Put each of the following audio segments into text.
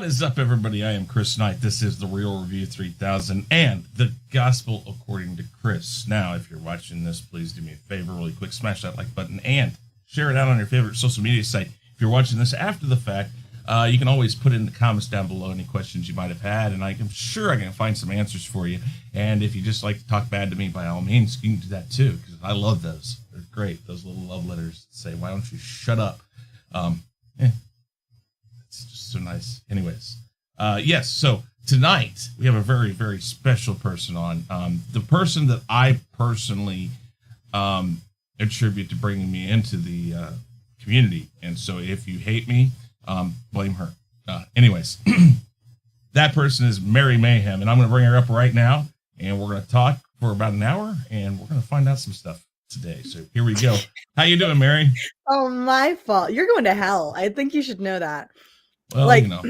What is up, everybody? I am Chris Knight. This is The Real Review 3000 and The Gospel According to Chris. Now, if you're watching this, please do me a favor, really quick, smash that like button and share it out on your favorite social media site. If you're watching this after the fact, you can always put in the comments down below any questions you might have had, and I'm sure I can find some answers for you. And if you just like to talk bad to me, by all means, you can do that too, because I love those. They're great, those little love letters that say, why don't you shut up? It's just so nice. Anyways, yes, so tonight we have a very, very special person on. The person that I personally attribute to bringing me into the community. And so if you hate me, blame her. Anyways, that person is Merry Mayhem, and I'm going to bring her up right now, and we're going to talk for about an hour, and we're going to find out some stuff today. So here we go. How you doing, Mary? Oh, my fault. You're going to hell. I think you should know that. Well, like, you know,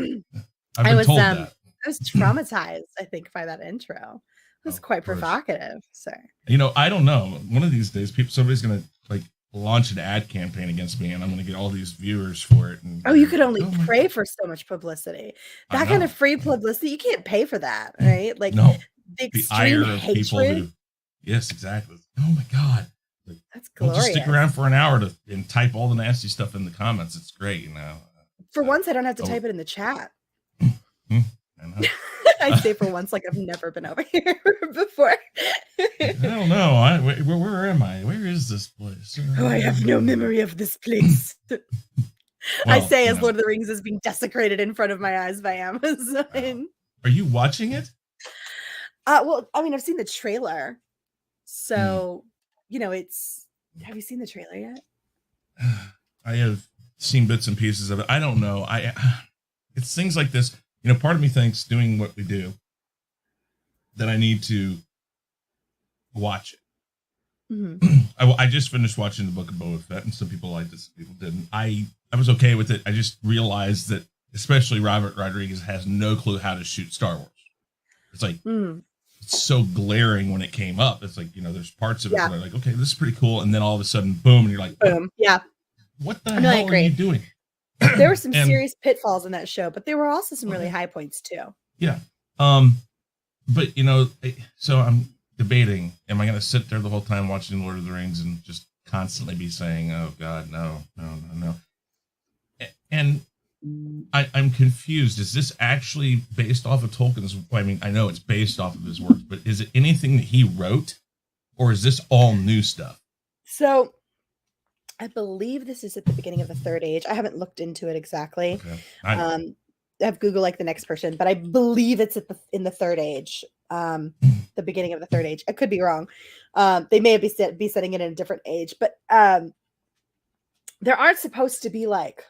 I've been told that. I was traumatized, I think, by that intro. It was quite provocative. So, you know, I don't know. One of these days, somebody's going to like launch an ad campaign against me, and I'm going to get all these viewers for it. And you could only pray for so much publicity. That kind of free publicity, you can't pay for that, right? Like, no, the extreme hatred. People who, yes, exactly. Oh my God. That's glorious. We'll just stick around for an hour and type all the nasty stuff in the comments. It's great, you know. For once, I don't have to type it in the chat. I know. I say for once, like I've never been over here before. I don't know. Where am I? Where is this place? Oh, I have no memory of this place. Well, I say as Lord of the Rings is being desecrated in front of my eyes by Amazon. Are you watching it? Well, I mean, I've seen the trailer. So, you know, have you seen the trailer yet? I have seen bits and pieces of it. I don't know. It's things like this. You know, part of me thinks doing what we do that I need to watch it. Mm-hmm. I just finished watching the Book of Boba Fett, and some people liked it, some people didn't. I was okay with it. I just realized that especially Robert Rodriguez has no clue how to shoot Star Wars. It's like it's so glaring when it came up. It's like, you know, there's parts of it that are like, okay, this is pretty cool, and then all of a sudden, boom, and you're like, boom, yeah. What the hell are you doing? There were some serious pitfalls in that show, but there were also some really high points too. Yeah. But you know, so I'm debating, am I going to sit there the whole time watching Lord of the Rings and just constantly be saying, oh God, no. And I'm confused. Is this actually based off of Tolkien's? I mean, I know it's based off of his works, but is it anything that he wrote, or is this all new stuff? So I believe this is at the beginning of the Third Age. I haven't looked into it exactly. Okay. I have Google like the next person, but I believe it's in the Third Age, the beginning of the Third Age. I could be wrong. They may be setting it in a different age, but there aren't supposed to be like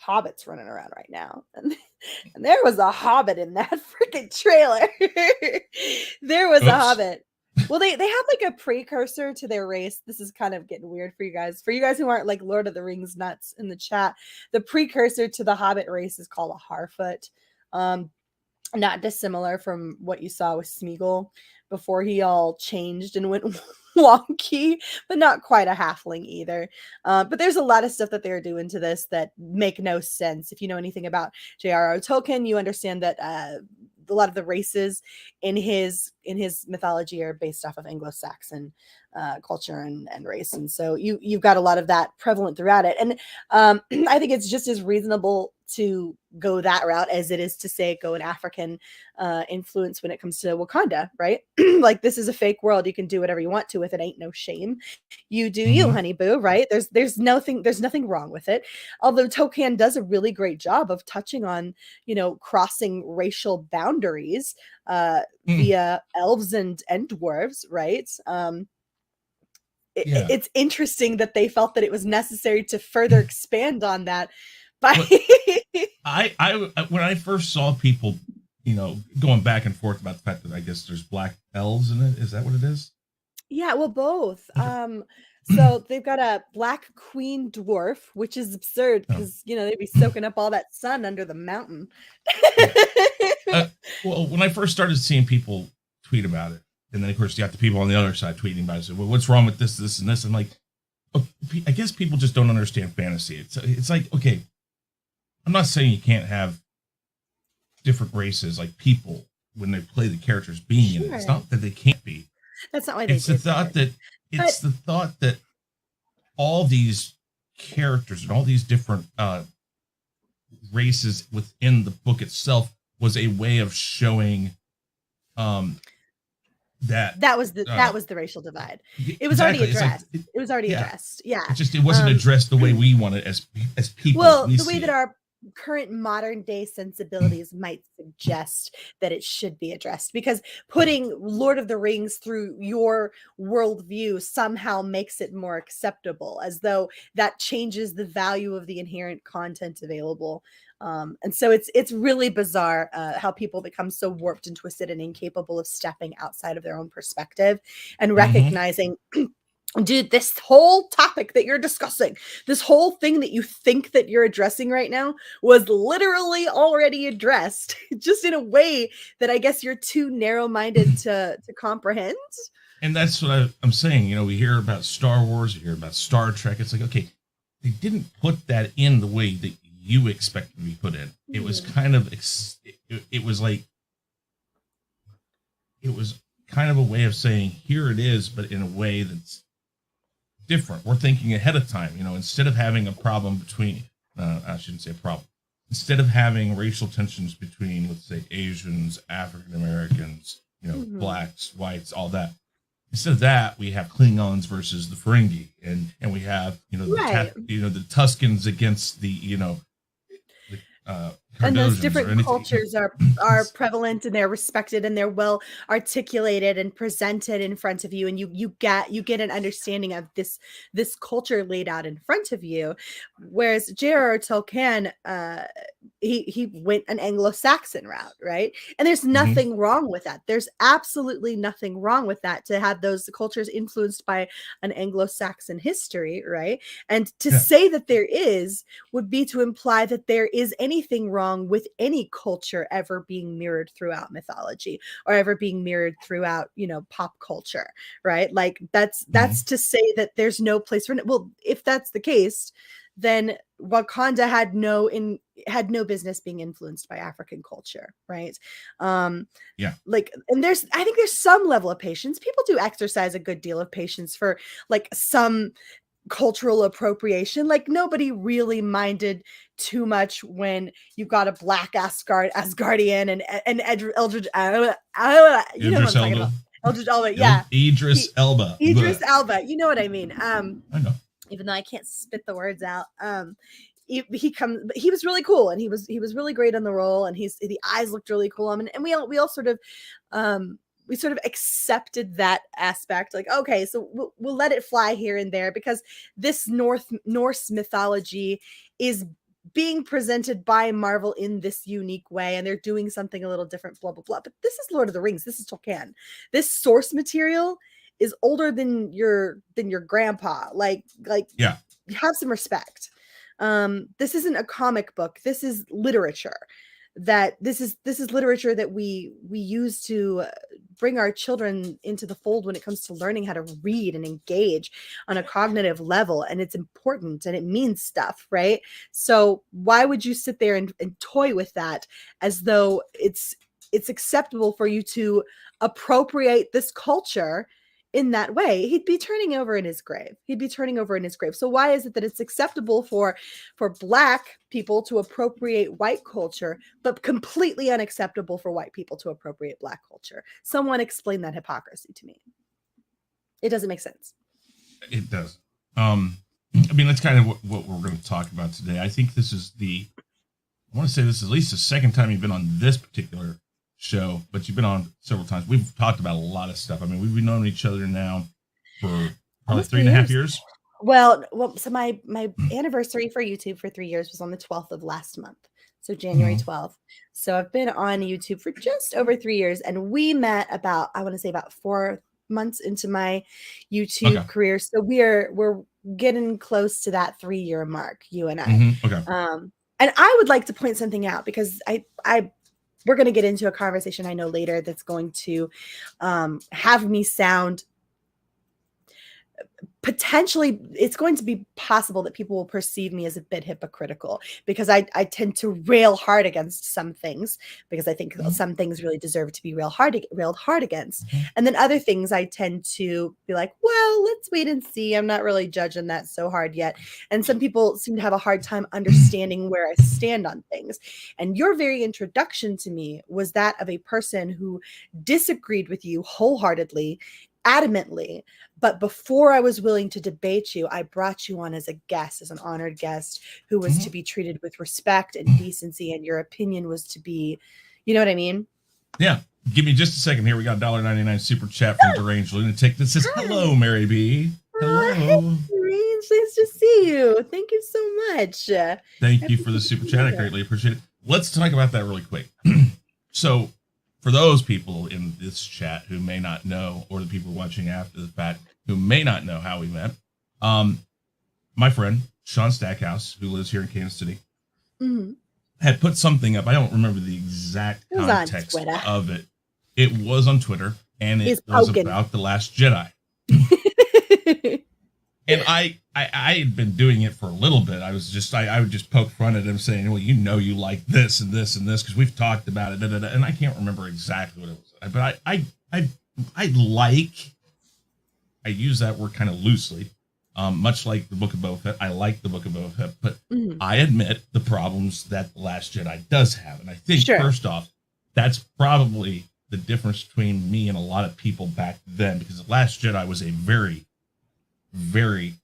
hobbits running around right now. And there was a hobbit in that freaking trailer. There was a hobbit. Well, they have like a precursor to their race. This is kind of getting weird for you guys. For you guys who aren't like Lord of the Rings nuts in the chat, the precursor to the Hobbit race is called a Harfoot. Not dissimilar from what you saw with Smeagol before he all changed and went wonky, but not quite a halfling either. But there's a lot of stuff that they're doing to this that make no sense. If you know anything about J.R.R. Tolkien, you understand that a lot of the races in his mythology are based off of Anglo-Saxon culture and race, and so you've got a lot of that prevalent throughout it. And I think it's just as reasonable to go that route as it is to say go an African influence when it comes to Wakanda, right? Like, this is a fake world. You can do whatever you want to with it. Ain't no shame. You do you, honey boo, right? There's nothing wrong with it. Although Tolkien does a really great job of touching on, you know, crossing racial boundaries via elves and dwarves, right? It's interesting that they felt that it was necessary to further expand on that. But when I first saw people, you know, going back and forth about the fact that I guess there's black elves in it. Is that what it is? Yeah, well, both. So they've got a black queen dwarf, which is absurd because, you know, they'd be soaking up all that sun under the mountain. Well, when I first started seeing people tweet about it, and then of course you got the people on the other side tweeting about it. So, well, what's wrong with this, and this? I'm like, I guess people just don't understand fantasy. It's like, okay, I'm not saying you can't have different races, like people, when they play the characters being in it. It's not that they can't be. That's not why they it's the thought that it's the thought that all these characters and all these different races within the book itself was a way of showing that was the racial divide. It was already addressed. It was already addressed. Yeah. It wasn't addressed the way we want it as people. Well, the way that our current modern day sensibilities might suggest that it should be addressed, because putting Lord of the Rings through your worldview somehow makes it more acceptable, as though that changes the value of the inherent content available. And so it's really bizarre how people become so warped and twisted and incapable of stepping outside of their own perspective and recognizing dude, this whole topic that you're discussing, this whole thing that you think that you're addressing right now was literally already addressed, just in a way that I guess you're too narrow-minded to comprehend. And that's what I'm saying. You know, we hear about Star Wars, we hear about Star Trek. It's like, okay, they didn't put that in the way that you expected to be put in. It was kind of, it was like, it was kind of a way of saying, here it is, but in a way that's different. We're thinking ahead of time, you know, instead of having a problem between, I shouldn't say a problem, instead of having racial tensions between, let's say, Asians, African Americans, you know, blacks, whites, all that. Instead of that, we have Klingons versus the Ferengi, and we have, you know, the Tuscans against the, you know, and those different cultures are prevalent, and they're respected, and they're well articulated and presented in front of you, and you get an understanding of this culture laid out in front of you. Whereas J.R.R. Tolkien, he went an Anglo-Saxon route, right? And there's nothing wrong with that. There's absolutely nothing wrong with that, to have those cultures influenced by an Anglo-Saxon history, right? And to say that there is would be to imply that there is anything wrong with any culture ever being mirrored throughout mythology, or ever being mirrored throughout, you know, pop culture, right? Like that's to say that there's no place for it. Well, if that's the case, then Wakanda had no business being influenced by African culture, right? Like, and I think there's some level of patience. People do exercise a good deal of patience for like some cultural appropriation. Like, nobody really minded too much when you got a black Asgardian and Eldridge, you know what I'm talking about. Eldridge Elba, yeah. Idris Elba. Idris Elba, you know what I mean. I know. Even though I can't spit the words out. He was really cool, and he was really great on the role, and the eyes looked really cool. And we all sort of we sort of accepted that aspect, like, okay, so we'll let it fly here and there, because this Norse mythology is being presented by Marvel in this unique way, and they're doing something a little different, blah blah blah. But this is Lord of the Rings. This is Tolkien. This source material is older than your grandpa. Like have some respect. This isn't a comic book. This is literature. This is literature that we use to bring our children into the fold when it comes to learning how to read and engage on a cognitive level. And it's important, and it means stuff, right? So why would you sit there and toy with that as though it's acceptable for you to appropriate this culture in that way? He'd be turning over in his grave. So why is it that it's acceptable for black people to appropriate white culture, but completely unacceptable for white people to appropriate black culture? Someone explain that hypocrisy to me. It doesn't make sense. It does. I mean, that's kind of what we're going to talk about today. I think this is I want to say this is at least the second time you've been on this particular show, but you've been on several times. We've talked about a lot of stuff. I mean, we've been knowing each other now for probably 3.5 years. Well, so my anniversary for YouTube for 3 years was on the 12th of last month. So January 12th. So I've been on YouTube for just over 3 years, and we met about 4 months into my YouTube career. So we're getting close to that 3-year mark, you and I. And I would like to point something out, because we're going to get into a conversation I know later that's going to have me sound potentially it's going to be possible that people will perceive me as a bit hypocritical because I tend to rail hard against some things because I think some things really deserve to be railed hard against. And then other things I tend to be like, well, let's wait and see. I'm not really judging that so hard yet. And some people seem to have a hard time understanding where I stand on things. And your very introduction to me was that of a person who disagreed with you wholeheartedly, adamantly, but before I was willing to debate you, I brought you on as a guest, as an honored guest who was to be treated with respect and decency, and your opinion was to be, you know what I mean? Yeah. Give me just a second here. We got $1.99 super chat from Deranged Lunatic that says, hello, Mary B. Hello. Hey, Deranged. Nice to see you. Thank you so much. Thank you for the super chat. I greatly appreciate it. Let's talk about that really quick. So, for those people in this chat who may not know, or the people watching after the fact who may not know how we met, my friend, Sean Stackhouse, who lives here in Kansas City, had put something up. I don't remember the exact context of it. It was on Twitter, and it was about The Last Jedi. And I had been doing it for a little bit. I would just poke fun at him saying, well, you know, you like this and this and this because we've talked about it. And I can't remember exactly what it was. But I use that word kind of loosely, much like the Book of Boba Fett. I like the Book of Boba Fett, but I admit the problems that The Last Jedi does have. And I think, first off, that's probably the difference between me and a lot of people back then, because The Last Jedi was a very, very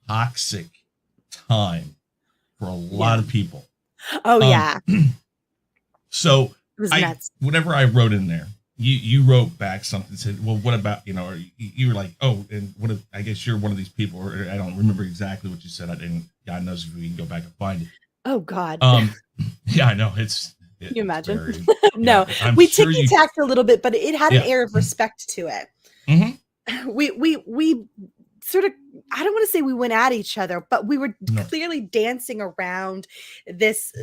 toxic time for a lot of people. Oh, yeah. So whatever I wrote in there, you wrote back something, said, well, what about, or you were like, oh, and what if, I guess you're one of these people, or I don't remember exactly what you said. I didn't, God knows if we can go back and find it. Oh, God. Yeah, I know. Can you imagine? Very, no, we sure ticky-tacked a little bit, but it had an air of respect to it. We sort of, I don't want to say we went at each other, but we were clearly dancing around this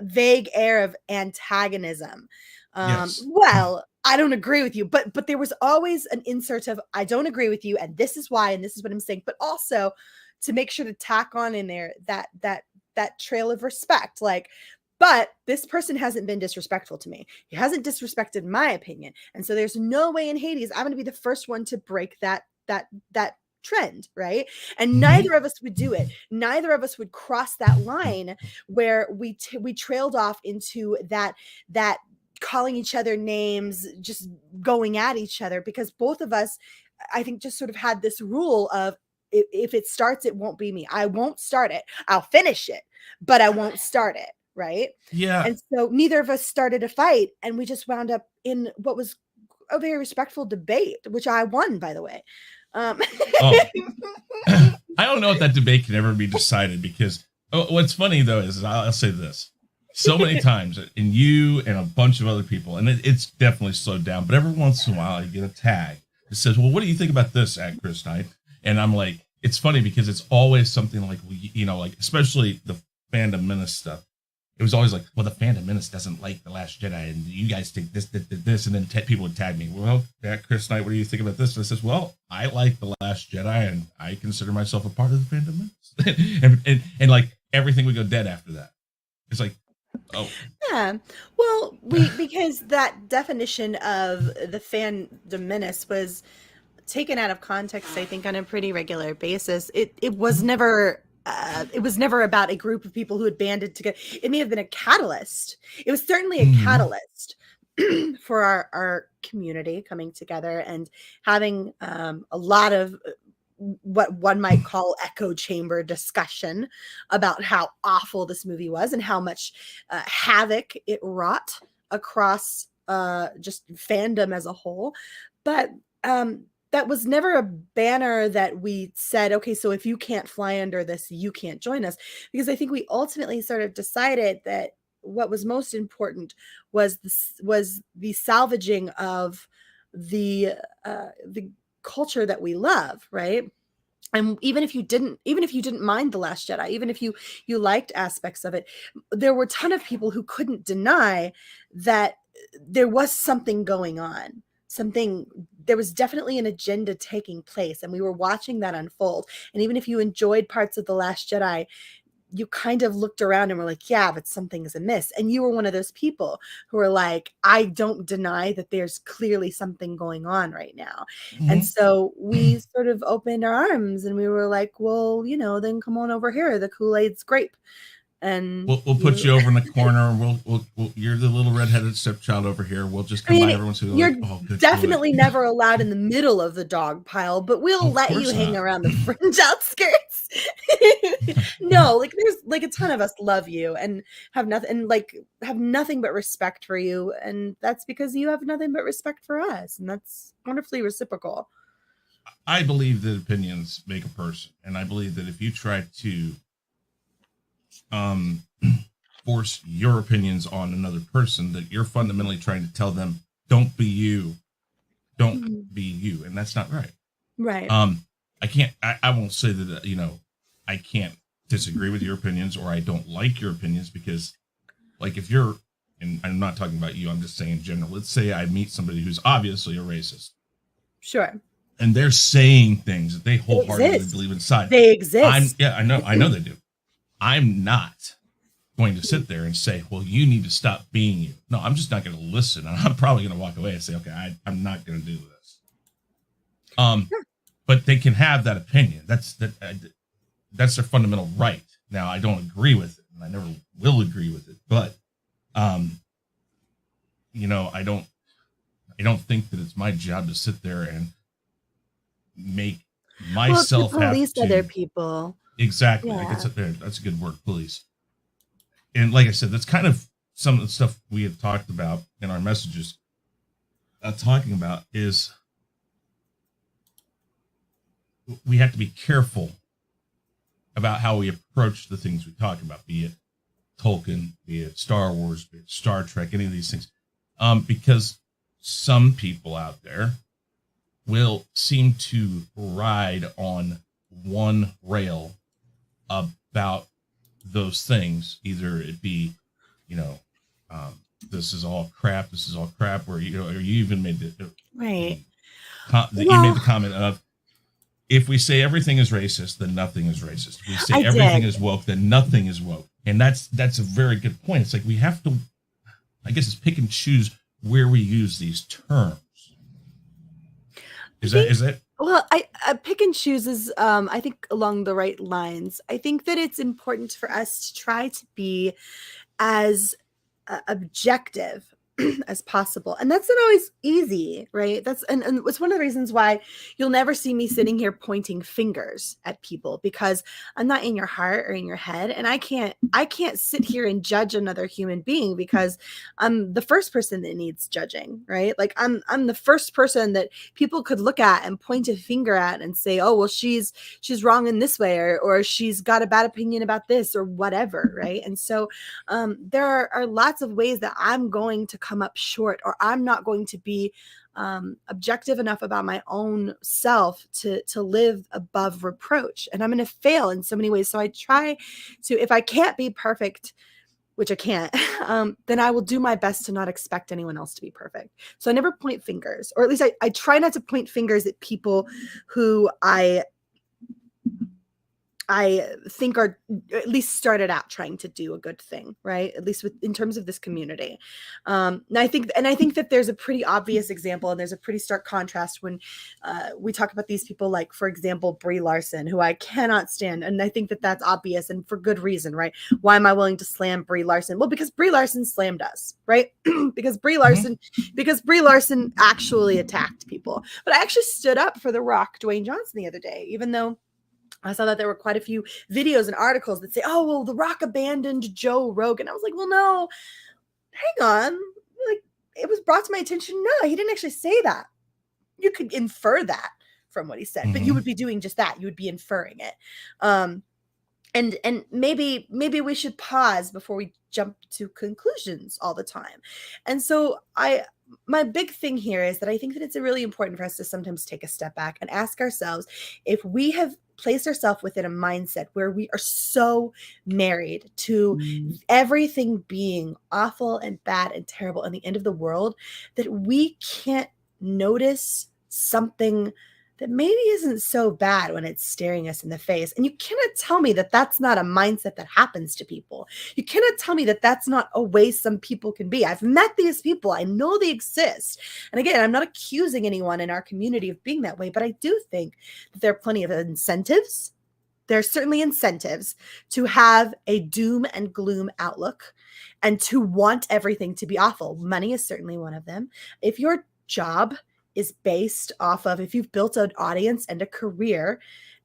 vague air of antagonism. Well, I don't agree with you, but there was always an insert of, I don't agree with you, and this is why, and this is what I'm saying, but also to make sure to tack on in there that trail of respect, like, but this person hasn't been disrespectful to me. He hasn't disrespected my opinion. And so there's no way in Hades I'm going to be the first one to break that trend, right? And neither of us would do it. Neither of us would cross that line where we trailed off into that calling each other names, just going at each other, because both of us, I think, just sort of had this rule of, if it starts, it won't be me. I won't start it. I'll finish it, but I won't start it. Right. Yeah. And so neither of us started a fight, and we just wound up in what was a very respectful debate, which I won, by the way. I don't know if that debate can ever be decided, because what's funny though is I'll say this so many times, and you and a bunch of other people, and it's definitely slowed down, but every once in a while you get a tag that says, well, what do you think about this at Chris Knight? And I'm like, it's funny because it's always something like, like especially the Fandom Menace stuff. It was always like, well, the Phantom Menace doesn't like The Last Jedi, and you guys think this, and then people would tag me. Well, Chris Knight, what do you think about this? And I says, well, I like The Last Jedi, and I consider myself a part of the Phantom Menace. and like everything would go dead after that. It's like, oh. Yeah. Well, because that definition of the Phantom Menace was taken out of context, I think, on a pretty regular basis. It was never... it was never about a group of people who had banded together. It may have been a catalyst. It was certainly a catalyst for our community coming together and having a lot of what one might call echo chamber discussion about how awful this movie was and how much havoc it wrought across just fandom as a whole. But that was never a banner that we said, okay, so if you can't fly under this, you can't join us. Because I think we ultimately sort of decided that what was most important was the salvaging of the culture that we love, right? And even if you didn't mind The Last Jedi, even if you liked aspects of it, there were a ton of people who couldn't deny that there was something going on, something there was definitely an agenda taking place, and we were watching that unfold. And even if you enjoyed parts of The Last Jedi, you kind of looked around and were like, yeah, but something is amiss. And you were one of those people who were like, I don't deny that there's clearly something going on right now. Mm-hmm. And so we sort of opened our arms and we were like, well, then come on over here. The Kool-Aid's grape. And we'll put you over in the corner. We'll you're the little redheaded stepchild over here. We'll just come by every once in a while. You're definitely never allowed in the middle of the dog pile, but we'll let you hang around the fringe outskirts. No, like there's like a ton of us love you and have nothing but respect for you, and that's because you have nothing but respect for us, and that's wonderfully reciprocal. I believe that opinions make a person, and I believe that if you try to force your opinions on another person, that you're fundamentally trying to tell them, don't be you, be you, and that's not right. Right. I won't say that I can't disagree with your opinions or I don't like your opinions, because like if you're, and I'm not talking about you, I'm just saying in general, let's say I meet somebody who's obviously a racist. Sure. And they're saying things that they wholeheartedly believe inside. They exist. I know they do. I'm not going to sit there and say, well, you need to stop being you. No, I'm just not going to listen. I'm probably going to walk away and say, okay, I'm not going to do this. But they can have that opinion. That's their fundamental right. Now, I don't agree with it, and I never will agree with it. But, I don't think that it's my job to sit there and make myself to police other people. Exactly. Yeah. I can sit there. That's a good word, police. And like I said, that's kind of some of the stuff we had talked about in our messages. Talking about is we have to be careful about how we approach the things we talk about, be it Tolkien, be it Star Wars, be it Star Trek, any of these things. Because some people out there will seem to ride on one rail about those things. Either it be, this is all crap, or you even made you made the comment of, if we say everything is racist, then nothing is racist. If we say everything is woke, then nothing is woke. And that's a very good point. It's like we have to, I guess, it's pick and choose where we use these terms. Is that? Well, I pick and choose is, I think, along the right lines. I think that it's important for us to try to be as objective as possible, and that's not always easy, right? And it's one of the reasons why you'll never see me sitting here pointing fingers at people, because I'm not in your heart or in your head, and I can't sit here and judge another human being, because I'm the first person that needs judging, right? Like I'm the first person that people could look at and point a finger at and say, oh, well, she's wrong in this way, or she's got a bad opinion about this or whatever, right? And so there are lots of ways that I'm going to come up short, or I'm not going to be objective enough about my own self to live above reproach, and I'm going to fail in so many ways. So I try to, if I can't be perfect, which I can't, then I will do my best to not expect anyone else to be perfect. So I never point fingers, or at least I try not to point fingers at people who I think are at least started out trying to do a good thing, right? At least in terms of this community. And I think that there's a pretty obvious example, and there's a pretty stark contrast when we talk about these people, like, for example, Brie Larson, who I cannot stand. And I think that that's obvious, and for good reason, right? Why am I willing to slam Brie Larson? Well, because Brie Larson slammed us, right? because Brie Larson actually attacked people. But I actually stood up for The Rock, Dwayne Johnson, the other day, even though I saw that there were quite a few videos and articles that say, oh, well, The Rock abandoned Joe Rogan. I was like, well, no, hang on. Like, it was brought to my attention. No, he didn't actually say that. You could infer that from what he said, but you would be doing just that. You would be inferring it. And maybe we should pause before we jump to conclusions all the time. And so my big thing here is that I think that it's really important for us to sometimes take a step back and ask ourselves, if we have placed ourselves within a mindset where we are so married to everything being awful and bad and terrible and the end of the world, that we can't notice something that maybe isn't so bad when it's staring us in the face. And you cannot tell me that that's not a mindset that happens to people. You cannot tell me that that's not a way some people can be. I've met these people. I know they exist. And again, I'm not accusing anyone in our community of being that way, but I do think that there are plenty of incentives. There's certainly incentives to have a doom and gloom outlook and to want everything to be awful. Money is certainly one of them. If your job is based off of, if you've built an audience and a career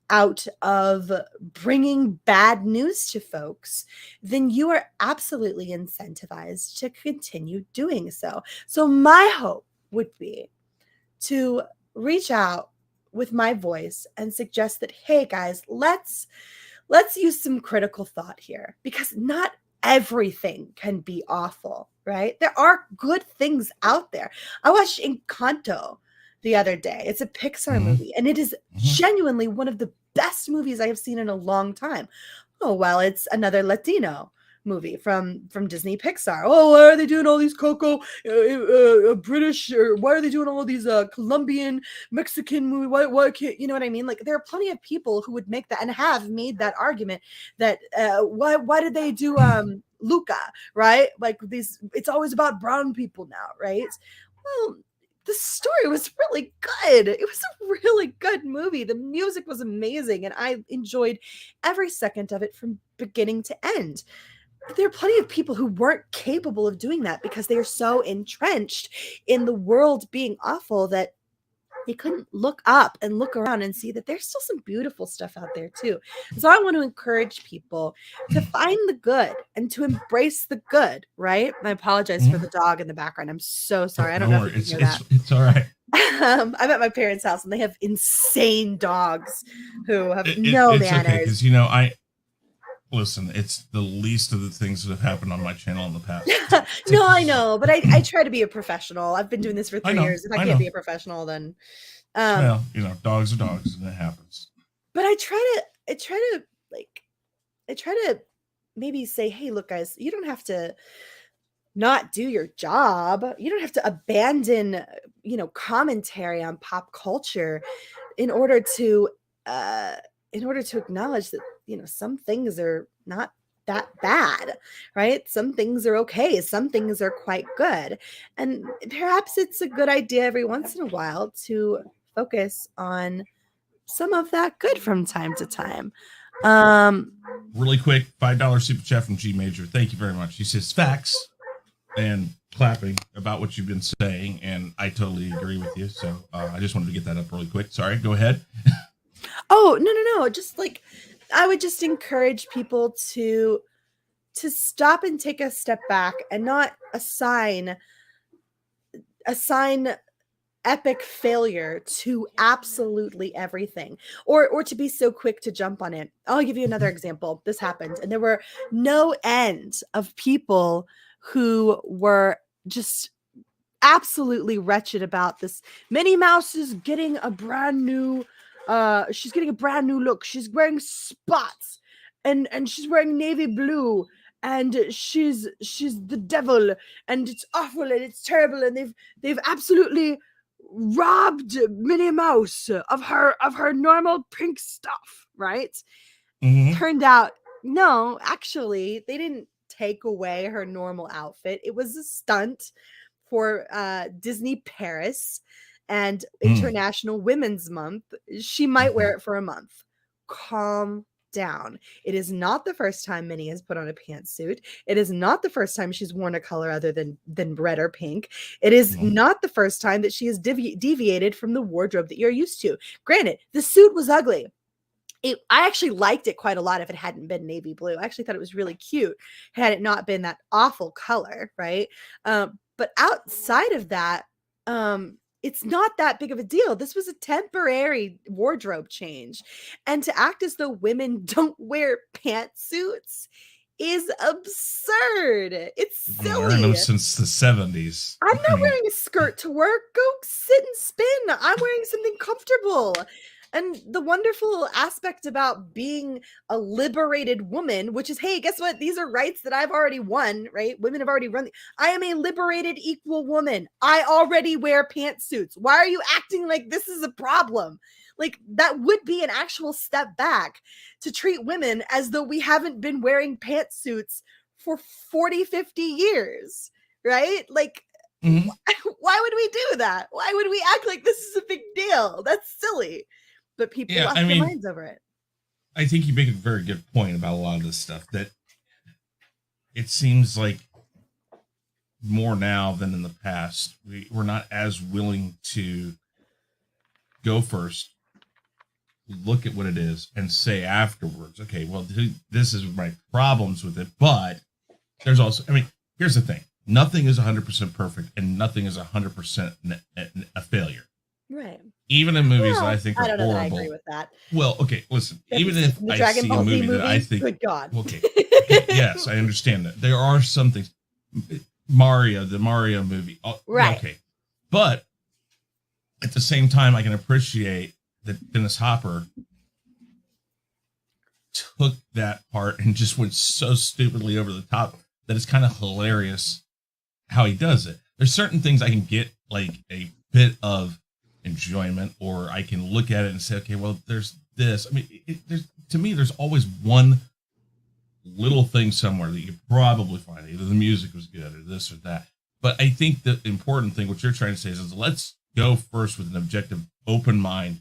out of bringing bad news to folks, then you are absolutely incentivized to continue doing so. So my hope would be to reach out with my voice and suggest that, hey guys, let's use some critical thought here, because not everything can be awful, right? There are good things out there. I watched Encanto the other day. It's a Pixar movie, and it is genuinely one of the best movies I have seen in a long time. Oh, well, it's another Latino movie from Disney Pixar. Oh, why are they doing all these Coco British, or why are they doing all of these Colombian, Mexican movie? Why can't, you know what I mean? Like, there are plenty of people who would make that and have made that argument that why did they do Luca, right? Like, these, it's always about brown people now, right? Well, the story was really good. It was a really good movie. The music was amazing, and I enjoyed every second of it from beginning to end. But there are plenty of people who weren't capable of doing that because they are so entrenched in the world being awful that they couldn't look up and look around and see that there's still some beautiful stuff out there too. So I want to encourage people to find the good and to embrace the good, right? I apologize for the dog in the background. I'm so sorry. I don't know if you can hear that. It's all right. I'm at my parents' house and they have insane dogs who have no manners. Okay, because, you know, listen, it's the least of the things that have happened on my channel in the past. No, I know, but I try to be a professional. I've been doing this for 3 years. If I can't be a professional, then well, you know, dogs are dogs, and it happens. But I try to maybe say, hey, look, guys, you don't have to not do your job. You don't have to abandon, you know, commentary on pop culture in order to acknowledge that, you know, some things are not that bad, right? Some things are okay. Some things are quite good. And perhaps it's a good idea every once in a while to focus on some of that good from time to time. Really quick, $5 super chat from G Major. Thank you very much. He says facts and clapping about what you've been saying, and I totally agree with you. So I just wanted to get that up really quick. Sorry, go ahead. Oh, no. Just like, I would just encourage people to stop and take a step back and not assign epic failure to absolutely everything, or to be so quick to jump on it. I'll give you another example. This happened, and there were no end of people who were just absolutely wretched about this. Minnie Mouse is getting a brand new she's getting a brand new look. She's wearing spots and she's wearing navy blue, and she's the devil, and it's awful and it's terrible, and they've absolutely robbed Minnie Mouse of her normal pink stuff, right? Turned out, no, actually, they didn't take away her normal outfit. It was a stunt for Disney Paris and International Women's Month. She might wear it for a month. Calm down. It is not the first time Minnie has put on a pantsuit. It is not the first time she's worn a color other than red or pink. It is not the first time that she has deviated from the wardrobe that you're used to. Granted, the suit was ugly. I actually liked it quite a lot if it hadn't been navy blue. I actually thought it was really cute had it not been that awful color, right? But outside of that, it's not that big of a deal. This was a temporary wardrobe change. And to act as though women don't wear pantsuits is absurd. It's silly. I've been wearing them since the 70s. I'm not wearing a skirt to work. Go sit and spin. I'm wearing something comfortable. And the wonderful aspect about being a liberated woman, which is, hey, guess what? These are rights that I've already won, right? Women have already run. I am a liberated equal woman. I already wear pantsuits. Why are you acting like this is a problem? Like, that would be an actual step back to treat women as though we haven't been wearing pantsuits for 40, 50 years, right? Like, Mm-hmm. why would we do that? Why would we act like this is a big deal? That's silly. But people lost their minds over it. I think you make a very good point about a lot of this stuff, that it seems like more now than in the past, we're not as willing to go first, look at what it is, and say afterwards, okay, well, this is my problems with it. But there's also, I mean, here's the thing. Nothing is 100% perfect, and nothing is 100% a failure. Right. Even in movies that I think are horrible. I agree with that. Well, okay, listen. Even if I see a movie that I think, good God. Okay, yes, I understand that. There are some things. The Mario movie. Right. Okay. But at the same time, I can appreciate that Dennis Hopper took that part and just went so stupidly over the top that it's kind of hilarious how he does it. There's certain things I can get like a bit of enjoyment, or I can look at it and say, okay, well, there's this. I mean, to me, there's always one little thing somewhere that you could probably find. Either the music was good or this or that. But I think the important thing, what you're trying to say is let's go first with an objective, open mind,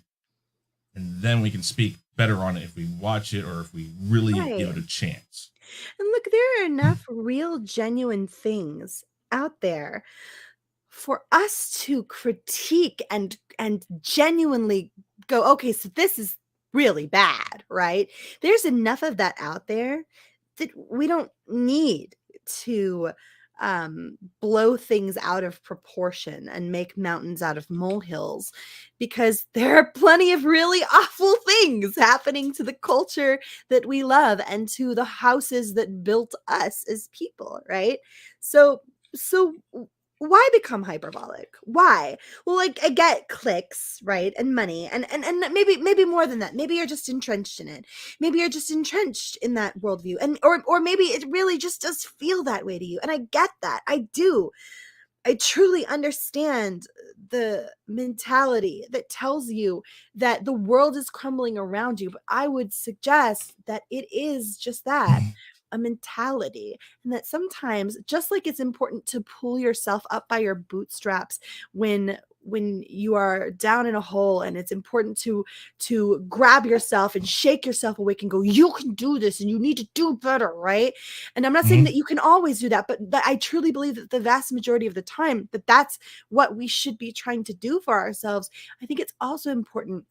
and then we can speak better on it if we watch it or if we really give it a chance. And look, there are enough real, genuine things out there for us to critique and genuinely go, okay, so this is really bad, right? There's enough of that out there that we don't need to blow things out of proportion and make mountains out of molehills, because there are plenty of really awful things happening to the culture that we love and to the houses that built us as people, right? So why become hyperbolic? Why? Well, like, I get clicks, right? And money, and maybe more than that. Maybe you're just entrenched in it. Maybe you're just entrenched in that worldview. And or maybe it really just does feel that way to you. And I get that. I do. I truly understand the mentality that tells you that the world is crumbling around you. But I would suggest that it is just that. A mentality, and that sometimes, just like it's important to pull yourself up by your bootstraps when you are down in a hole, and it's important to grab yourself and shake yourself awake and go, you can do this and you need to do better, right? And I'm not saying that you can always do that, but I truly believe that the vast majority of the time that's what we should be trying to do for ourselves. I think it's also important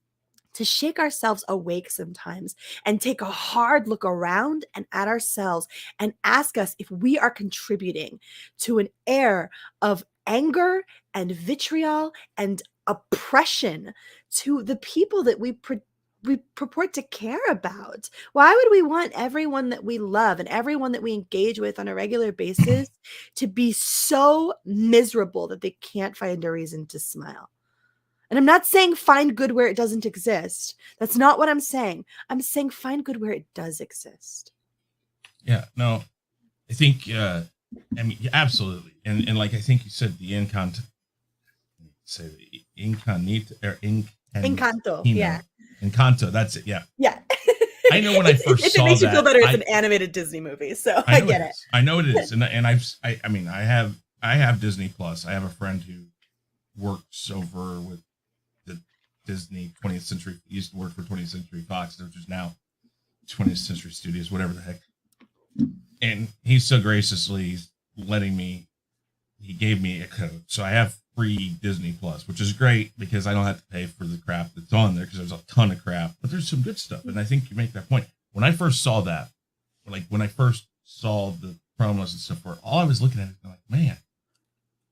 to shake ourselves awake sometimes and take a hard look around and at ourselves and ask us if we are contributing to an air of anger and vitriol and oppression to the people that we purport to care about. Why would we want everyone that we love and everyone that we engage with on a regular basis to be so miserable that they can't find a reason to smile? And I'm not saying find good where it doesn't exist. That's not what I'm saying. I'm saying find good where it does exist. Yeah, no, I think, I mean, absolutely. And like, I think you said the Encanto, yeah. Encanto, that's it, yeah. Yeah. I know when I first saw that. If it makes you feel better, it's an animated Disney movie, so I get it. I know it is. And I have Disney Plus. I have a friend who works over with the Disney 20th Century, used to work for 20th Century Fox, which is now 20th Century Studios, whatever the heck. And he's so graciously he gave me a code. So I have free Disney Plus, which is great because I don't have to pay for the crap that's on there, because there's a ton of crap, but there's some good stuff. And I think you make that point. When I first saw that, when I first saw the promos and stuff, all I was looking at it, like, man,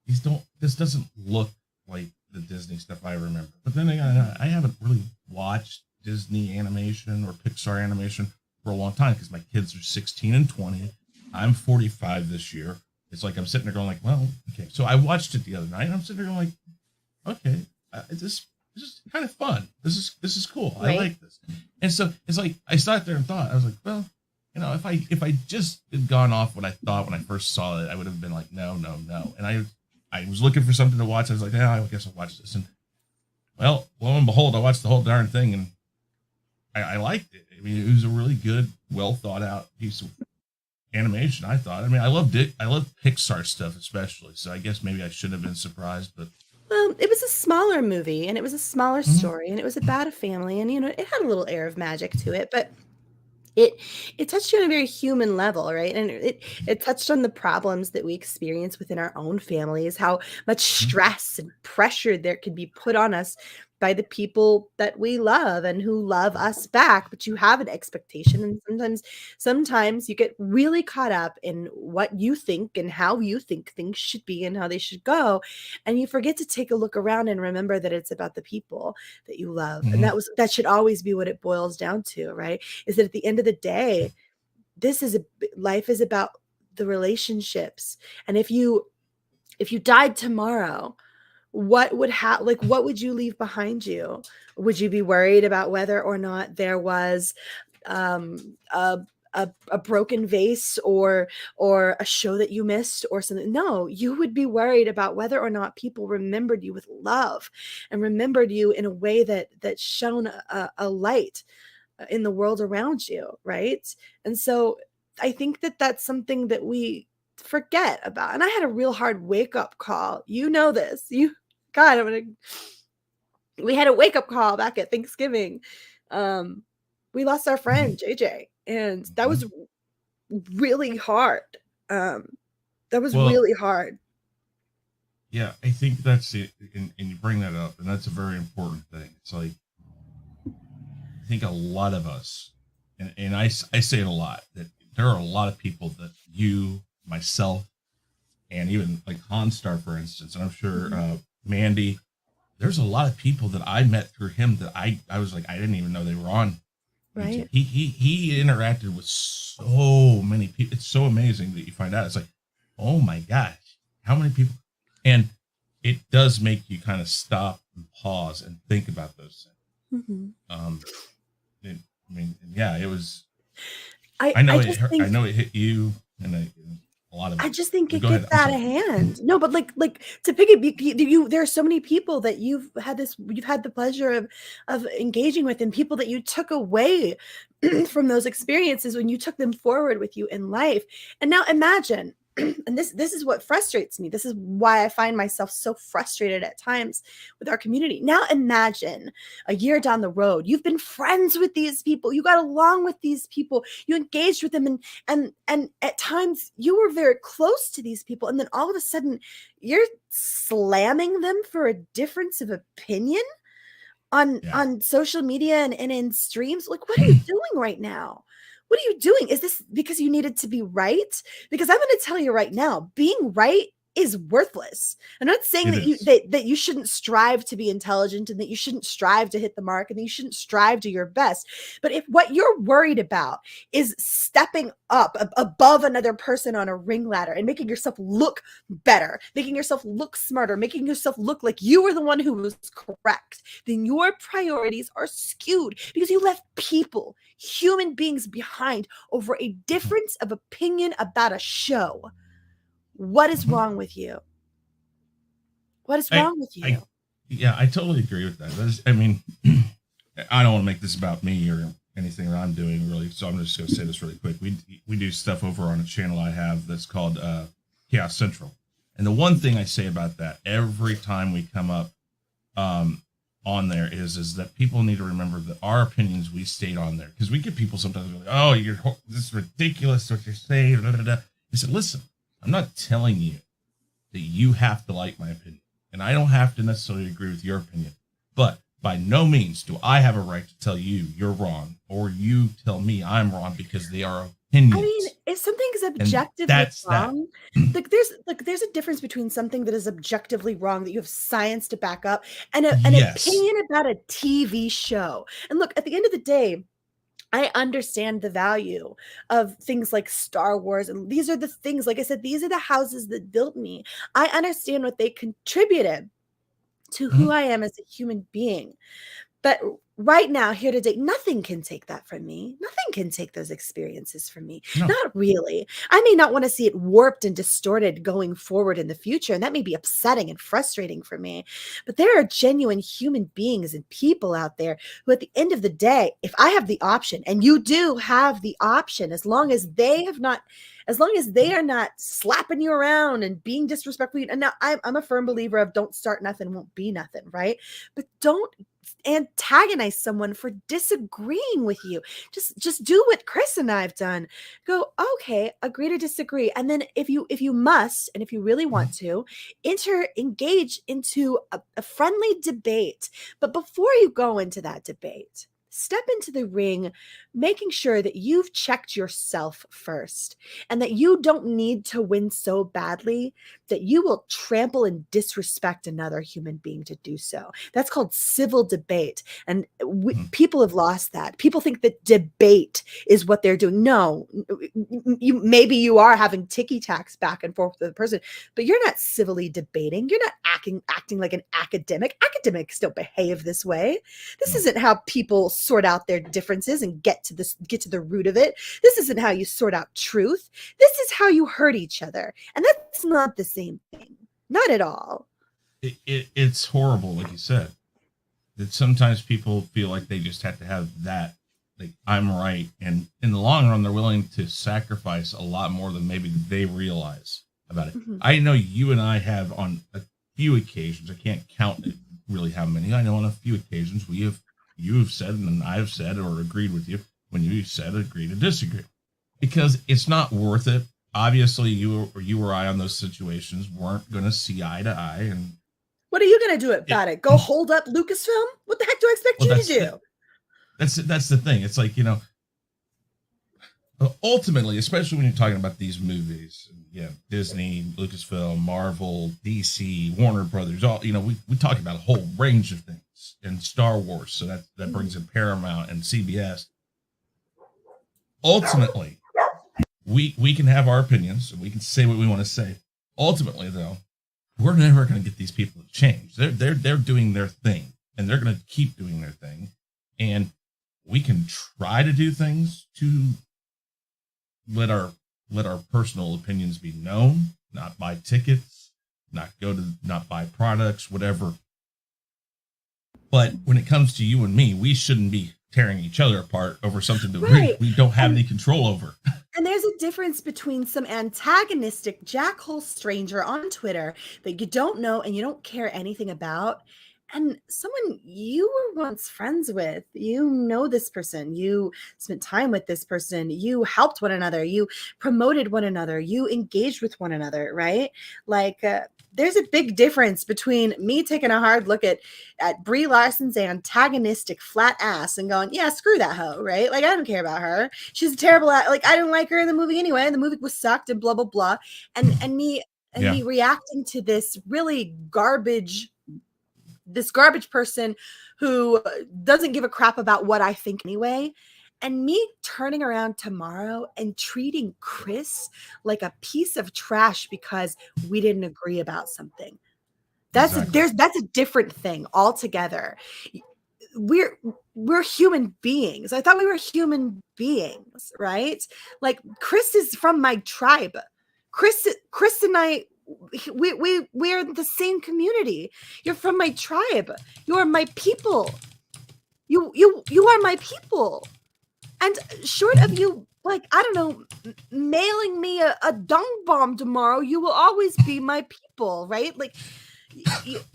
this doesn't look like the Disney stuff I remember. But then I haven't really watched Disney animation or Pixar animation for a long time because my kids are 16 and 20. I'm 45 this year. It's like I'm sitting there going like, well, okay. So I watched it the other night and I'm sitting there going like, okay, this this is kind of fun. This is cool. Right. I like this. And so it's like I sat there and thought, I was like, well, you know, if I just had gone off what I thought when I first saw it, I would have been like, no. And I was looking for something to watch. I was like, yeah, I guess I'll watch this. And well, lo and behold, I watched the whole darn thing, and I liked it. I mean, it was a really good, well thought out piece of animation, I thought. I mean, I loved it. I love Pixar stuff especially. So I guess maybe I shouldn't have been surprised, but It was a smaller movie, and it was a smaller story, and it was about a family, and it had a little air of magic to it, but it touched you on a very human level, right? And it touched on the problems that we experience within our own families, how much stress and pressure there could be put on us by the people that we love and who love us back. But you have an expectation, and sometimes you get really caught up in what you think and how you think things should be and how they should go, and you forget to take a look around and remember that it's about the people that you love. And that should always be what it boils down to, right? Is that at the end of the day, life is about the relationships. And if you died tomorrow, what would you leave behind you? Would you be worried about whether or not there was a broken vase or a show that you missed or something? No, you would be worried about whether or not people remembered you with love and remembered you in a way that shone a light in the world around you, right? And so I think that that's something that we forget about. And I had a real hard wake-up call. You know this. We had a wake-up call back at Thanksgiving. We lost our friend JJ, and that was really hard. Really hard. Yeah, I think that's it. And you bring that up, and that's a very important thing. It's like, I think a lot of us, and I say it a lot, that there are a lot of people that you, myself, and even like Hanstar, for instance, and I'm sure Mandy, there's a lot of people that I met through him that I was like, I didn't even know they were on. Right. He interacted with so many people. It's so amazing that you find out. It's like, oh my gosh, how many people? And it does make you kind of stop and pause and think about those things. It was. I know it hit you, and a lot of. I just think it gets out of hand. No, but like to pick it, there are so many people that you've had the pleasure of engaging with, and people that you took away from those experiences when you took them forward with you in life. And now imagine. And this is what frustrates me. This is why I find myself so frustrated at times with our community. Now imagine a year down the road, you've been friends with these people, you got along with these people, you engaged with them, and at times you were very close to these people, and then all of a sudden you're slamming them for a difference of opinion on social media and in streams. Like, what are you doing right now? What are you doing? Is this because you needed to be right? Because I'm going to tell you right now, being right is worthless. I'm not saying that you shouldn't strive to be intelligent, and that you shouldn't strive to hit the mark, and that you shouldn't strive to your best. But if what you're worried about is stepping up above another person on a ring ladder and making yourself look better, making yourself look smarter, making yourself look like you were the one who was correct, then your priorities are skewed because you left people, human beings, behind over a difference of opinion about a show. What is wrong with you? What is wrong with you? I totally agree with that. I mean, I don't want to make this about me or anything that I'm doing, really. So I'm just going to say this really quick. We do stuff over on a channel I have that's called Chaos Central. And the one thing I say about that every time we come up on there is that people need to remember that our opinions we state on there. Because we get people sometimes go, oh, this is ridiculous what you're saying. Blah, blah, blah. I said, listen, I'm not telling you that you have to like my opinion, and I don't have to necessarily agree with your opinion, but by no means do I have a right to tell you you're wrong or you tell me I'm wrong, because they are opinions. I mean, if something is objectively wrong, there's a difference between something that is objectively wrong that you have science to back up and an opinion about a TV show. And look, at the end of the day, I understand the value of things like Star Wars. And these are the things, like I said, these are the houses that built me. I understand what they contributed to who I am as a human being. But right now, here today, nothing can take that from me. Nothing can take those experiences from me. No. Not really. I may not want to see it warped and distorted going forward in the future, and that may be upsetting and frustrating for me. But there are genuine human beings and people out there who, at the end of the day, if I have the option, and you do have the option, as long as they are not slapping you around and being disrespectful. And now I'm a firm believer of don't start nothing, won't be nothing, right? But don't antagonize someone for disagreeing with you. Just do what Chris and I have done. Go, okay, agree to disagree. And then if you must, and if you really want to, engage into a friendly debate. But before you go into that debate, step into the ring, making sure that you've checked yourself first and that you don't need to win so badly that you will trample and disrespect another human being to do so. That's called civil debate. And people have lost that. People think that debate is what they're doing. No, maybe you are having ticky-tacks back and forth with the person, but you're not civilly debating. You're not acting like an academic. Academics don't behave this way. This isn't how people sort out their differences and get to the root of it. This isn't how you sort out truth. This is how you hurt each other. And that's not the same thing. Not at all. It's horrible, like you said, that sometimes people feel like they just have to have that, like, I'm right. And in the long run, they're willing to sacrifice a lot more than maybe they realize about it. Mm-hmm. I know you and I have on a few occasions, I can't count it really how many. I know on a few occasions you have said, and I've said or agreed with you when you said agree to disagree, because it's not worth it. Obviously, you or I on those situations weren't going to see eye to eye. And what are you going to do about it? Go hold up Lucasfilm? What the heck do I expect you to do? That's the thing. It's like, ultimately, especially when you're talking about these movies, Disney, Lucasfilm, Marvel, DC, Warner Brothers, all, we talk about a whole range of things, and Star Wars. So that brings in Paramount and CBS. Ultimately, we can have our opinions and we can say what we want to say. Ultimately, though, we're never going to get these people to change. They're doing their thing, and they're going to keep doing their thing. And we can try to do things to let our personal opinions be known, not buy tickets, not buy products, whatever. But when it comes to you and me, we shouldn't be tearing each other apart over something that we don't have any control over. And there's a difference between some antagonistic jackhole stranger on Twitter that you don't know and you don't care anything about, and someone you were once friends with. You know this person. You spent time with this person. You helped one another. You promoted one another. You engaged with one another, right? Like, there's a big difference between me taking a hard look at Brie Larson's antagonistic flat ass and going, yeah, screw that hoe, right? Like, I don't care about her. She's terrible at, like, I didn't like her in the movie anyway, and the movie was sucked and blah, blah, blah. And me reacting to this really garbage person who doesn't give a crap about what I think anyway. And me turning around tomorrow and treating Chris like a piece of trash because we didn't agree about something. That's a different thing altogether. We're human beings. I thought we were human beings, right? Like, Chris is from my tribe. Chris and I, we're the same community. You're from my tribe. You are my people. You are my people. And short of you, like, I don't know, mailing me a dung bomb tomorrow, you will always be my people, right? Like,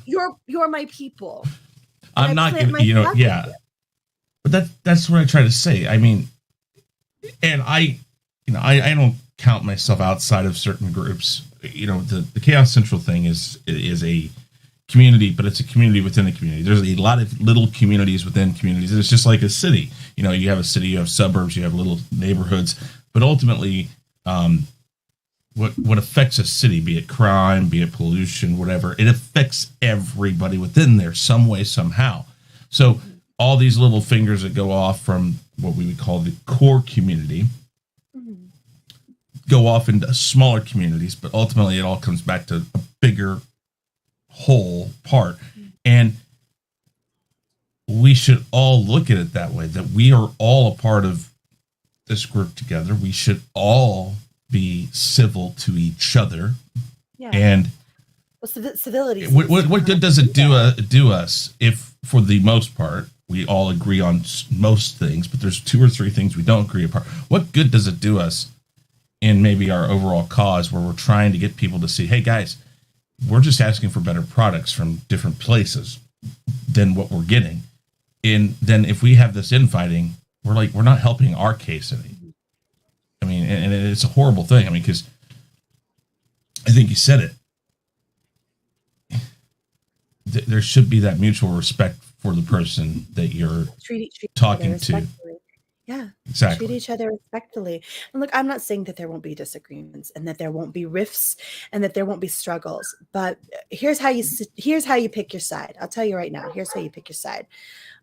you're my people. I'm not gonna, but that's what I try to say. I mean, and I don't count myself outside of certain groups. The Chaos Central thing is a community, but it's a community within a community. There's a lot of little communities within communities. It's just like a city. You have a city, you have suburbs, you have little neighborhoods, but ultimately, what affects a city, be it crime, be it pollution, whatever, it affects everybody within there some way, somehow. So all these little fingers that go off from what we would call the core community go off into smaller communities, but ultimately it all comes back to a bigger whole part. And we should all look at it that way, that we are all a part of this group together. We should all be civil to each other. Yeah. And civility. What good does it do us if, for the most part, we all agree on most things, but there's 2 or 3 things we don't agree upon? What good does it do us in maybe our overall cause, where we're trying to get people to see, hey guys, we're just asking for better products from different places than what we're getting. And then if we have this infighting, we're not helping our case any. I mean, and it's a horrible thing. I mean, because I think you said it. There should be that mutual respect for the person that you're talking to. Yeah, exactly. Treat each other respectfully. And look, I'm not saying that there won't be disagreements and that there won't be rifts and that there won't be struggles. But here's how you pick your side. I'll tell you right now. Here's how you pick your side.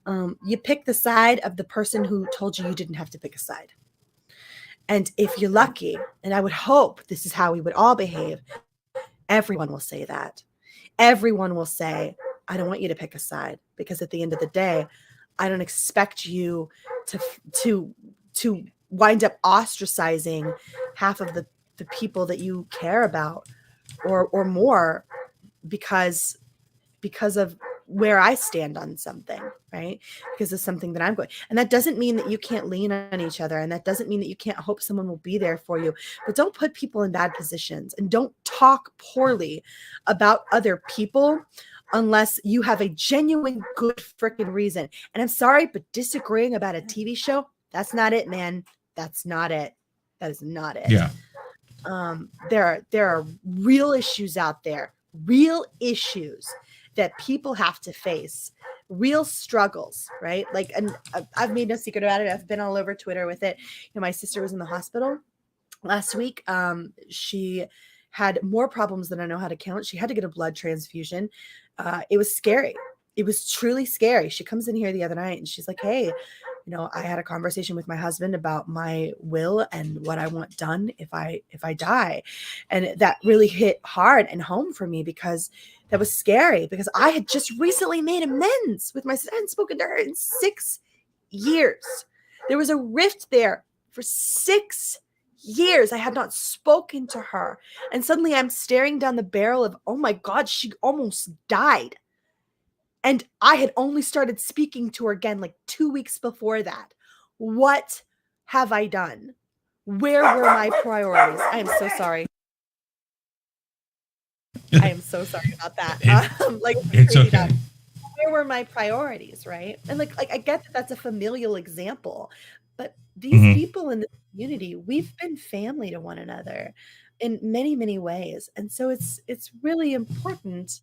You pick the side of the person who told you didn't have to pick a side. And if you're lucky, and I would hope this is how we would all behave, everyone will say that. Everyone will say, I don't want you to pick a side, because at the end of the day, I don't expect you to wind up ostracizing half of the people that you care about or more because of where I stand on something, right? Because of something that I'm going. And that doesn't mean that you can't lean on each other. And that doesn't mean that you can't hope someone will be there for you. But don't put people in bad positions, and don't talk poorly about other people unless you have a genuine good freaking reason. And I'm sorry, but disagreeing about a TV show, that's not it, man. That's not it. That is not it. Yeah. There are real issues out there, real issues that people have to face, real struggles, right? Like, and I've made no secret about it. I've been all over Twitter with it. My sister was in the hospital last week. She had more problems than I know how to count. She had to get a blood transfusion. It was scary. It was truly scary. She comes in here the other night and she's like, hey, I had a conversation with my husband about my will and what I want done if I die. And that really hit hard and home for me, because that was scary, because I had just recently made amends with my sister. I hadn't spoken to her in 6 years. There was a rift there for 6 years. I had not spoken to her. And suddenly I'm staring down the barrel of, oh my God, she almost died. And I had only started speaking to her again like 2 weeks before that. What have I done? Where were my priorities? I am so sorry. I am so sorry about that. It's okay. Where were my priorities, right? And like I get that that's a familial example, but these people in the community, we've been family to one another in many, many ways. And so it's really important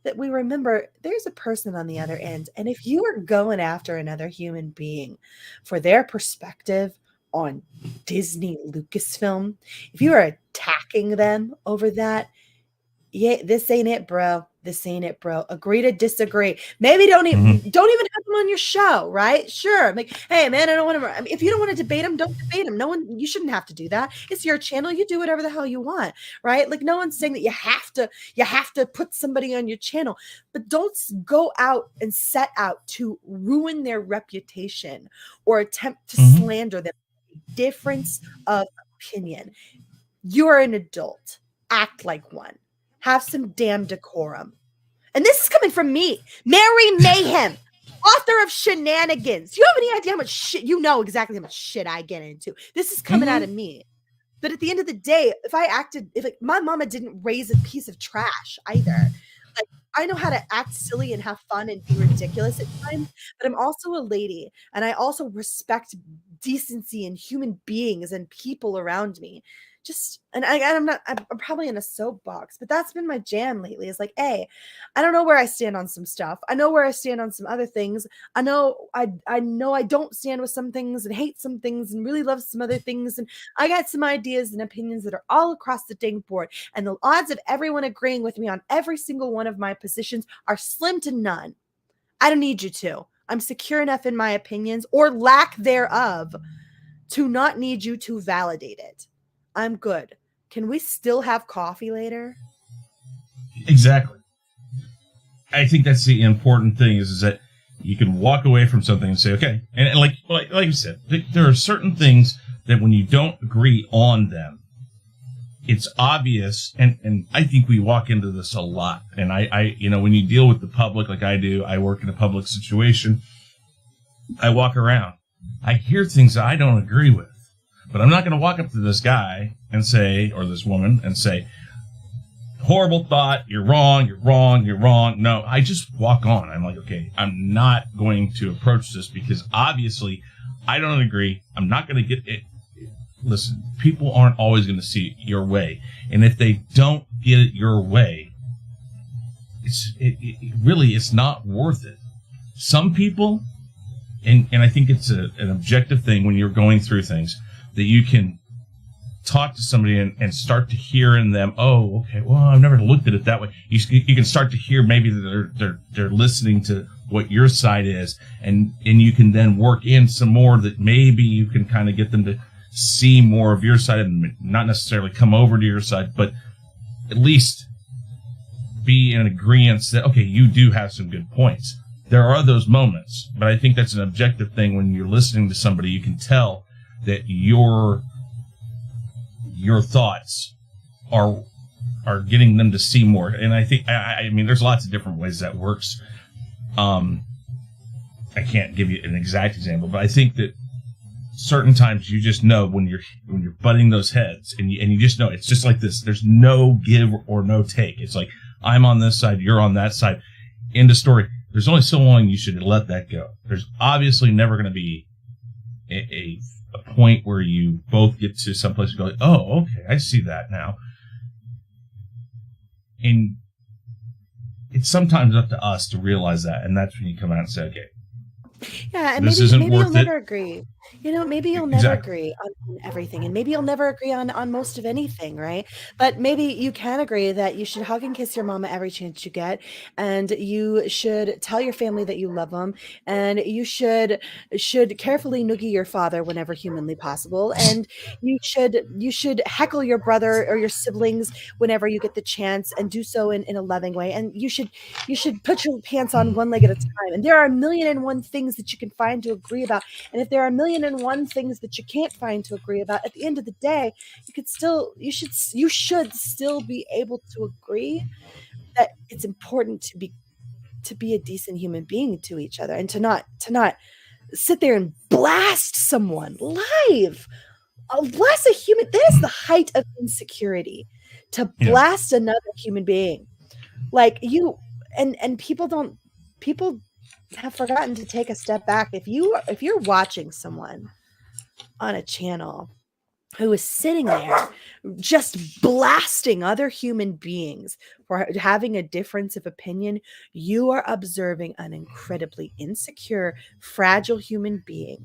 that we remember there's a person on the other end. And if you are going after another human being for their perspective on Disney Lucasfilm, if you are attacking them over that, yeah, this ain't it, bro. This ain't it, bro. Agree to disagree. Maybe don't even have them on your show, right? Sure. Like, hey, man, I don't want to. I mean, if you don't want to debate them, don't debate them. You shouldn't have to do that. It's your channel. You do whatever the hell you want, right? Like, no one's saying that you have to put somebody on your channel, but don't go out and set out to ruin their reputation or attempt to slander them. Difference of opinion. You're an adult. Act like one. Have some damn decorum. And this is coming from me, Merry Mayhem, author of Shenanigans. You have any idea how much shit, exactly how much shit I get into. This is coming out of me. But at the end of the day, if my mama didn't raise a piece of trash either. Like, I know how to act silly and have fun and be ridiculous at times, but I'm also a lady, and I also respect decency and human beings and people around me. I'm probably in a soapbox, but that's been my jam lately. Is like, hey, I don't know where I stand on some stuff. I know where I stand on some other things. I know I don't stand with some things and hate some things and really love some other things. And I got some ideas and opinions that are all across the dang board. And the odds of everyone agreeing with me on every single one of my positions are slim to none. I don't need you to. I'm secure enough in my opinions, or lack thereof, to not need you to validate it. I'm good. Can we still have coffee later? Exactly. I think that's the important thing is that you can walk away from something and say, okay. And like you said, there are certain things that when you don't agree on them, it's obvious. And I think we walk into this a lot. And I when you deal with the public, like I do, I work in a public situation. I walk around. I hear things that I don't agree with, but I'm not going to walk up to this guy and say, or this woman and say, horrible thought, you're wrong, you're wrong, you're wrong. No, I just walk on. I'm like, okay, I'm not going to approach this because obviously I don't agree. I'm not going to get it. Listen, people aren't always going to see it your way. And if they don't get it your way, it's not worth it. Some people, and I think it's an objective thing when you're going through things, that you can talk to somebody and start to hear in them, oh, okay, well, I've never looked at it that way. You can start to hear maybe that they're listening to what your side is, and you can then work in some more that maybe you can kind of get them to see more of your side and not necessarily come over to your side, but at least be in agreement that, okay, you do have some good points. There are those moments, but I think that's an objective thing. When you're listening to somebody, you can tell that your thoughts are getting them to see more. And I think, I mean, there's lots of different ways that works. I can't give you an exact example, but I think that certain times you just know when you're butting those heads, and you just know it's just like this. There's no give or no take. It's like, I'm on this side, you're on that side. End of story. There's only so long you should let that go. There's obviously never going to be a point where you both get to someplace and go, oh, okay, I see that now. And it's sometimes up to us to realize that, and that's when you come out and say, okay, yeah, and this maybe isn't worth you'll it. never agree. Maybe you'll never agree on everything, and maybe you'll never agree on most of anything, right? But maybe you can agree that you should hug and kiss your mama every chance you get, and you should tell your family that you love them, and you should carefully noogie your father whenever humanly possible, and you should heckle your brother or your siblings whenever you get the chance, and do so in a loving way, and you should put your pants on one leg at a time. And there are 1,000,001 things that you can find to agree about, and if there are 1,000,001 things that you can't find to agree about, at the end of the day, you should still be able to agree that it's important to be a decent human being to each other, and to not sit there and blast someone live. Blast a human. That is the height of insecurity, to blast another human being. Like you, and people have forgotten to take a step back. If you're watching someone on a channel who is sitting there just blasting other human beings for having a difference of opinion, you are observing an incredibly insecure, fragile human being.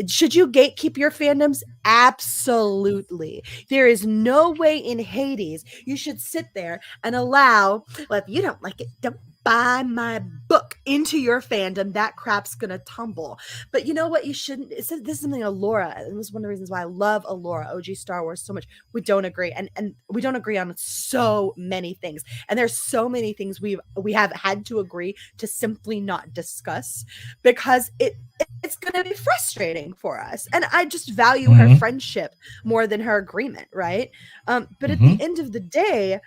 Should you gatekeep your fandoms? Absolutely. There is no way in Hades you should sit there and allow, well, if you don't like it, don't buy my book into your fandom. That crap's gonna tumble. But you know what? You shouldn't. This is something Alora. It was one of the reasons why I love Alora, OG Star Wars, so much. We don't agree, and we don't agree on so many things. And there's so many things we have had to agree to simply not discuss, because it's gonna be frustrating for us. And I just value her friendship more than her agreement, right? But at the end of the day,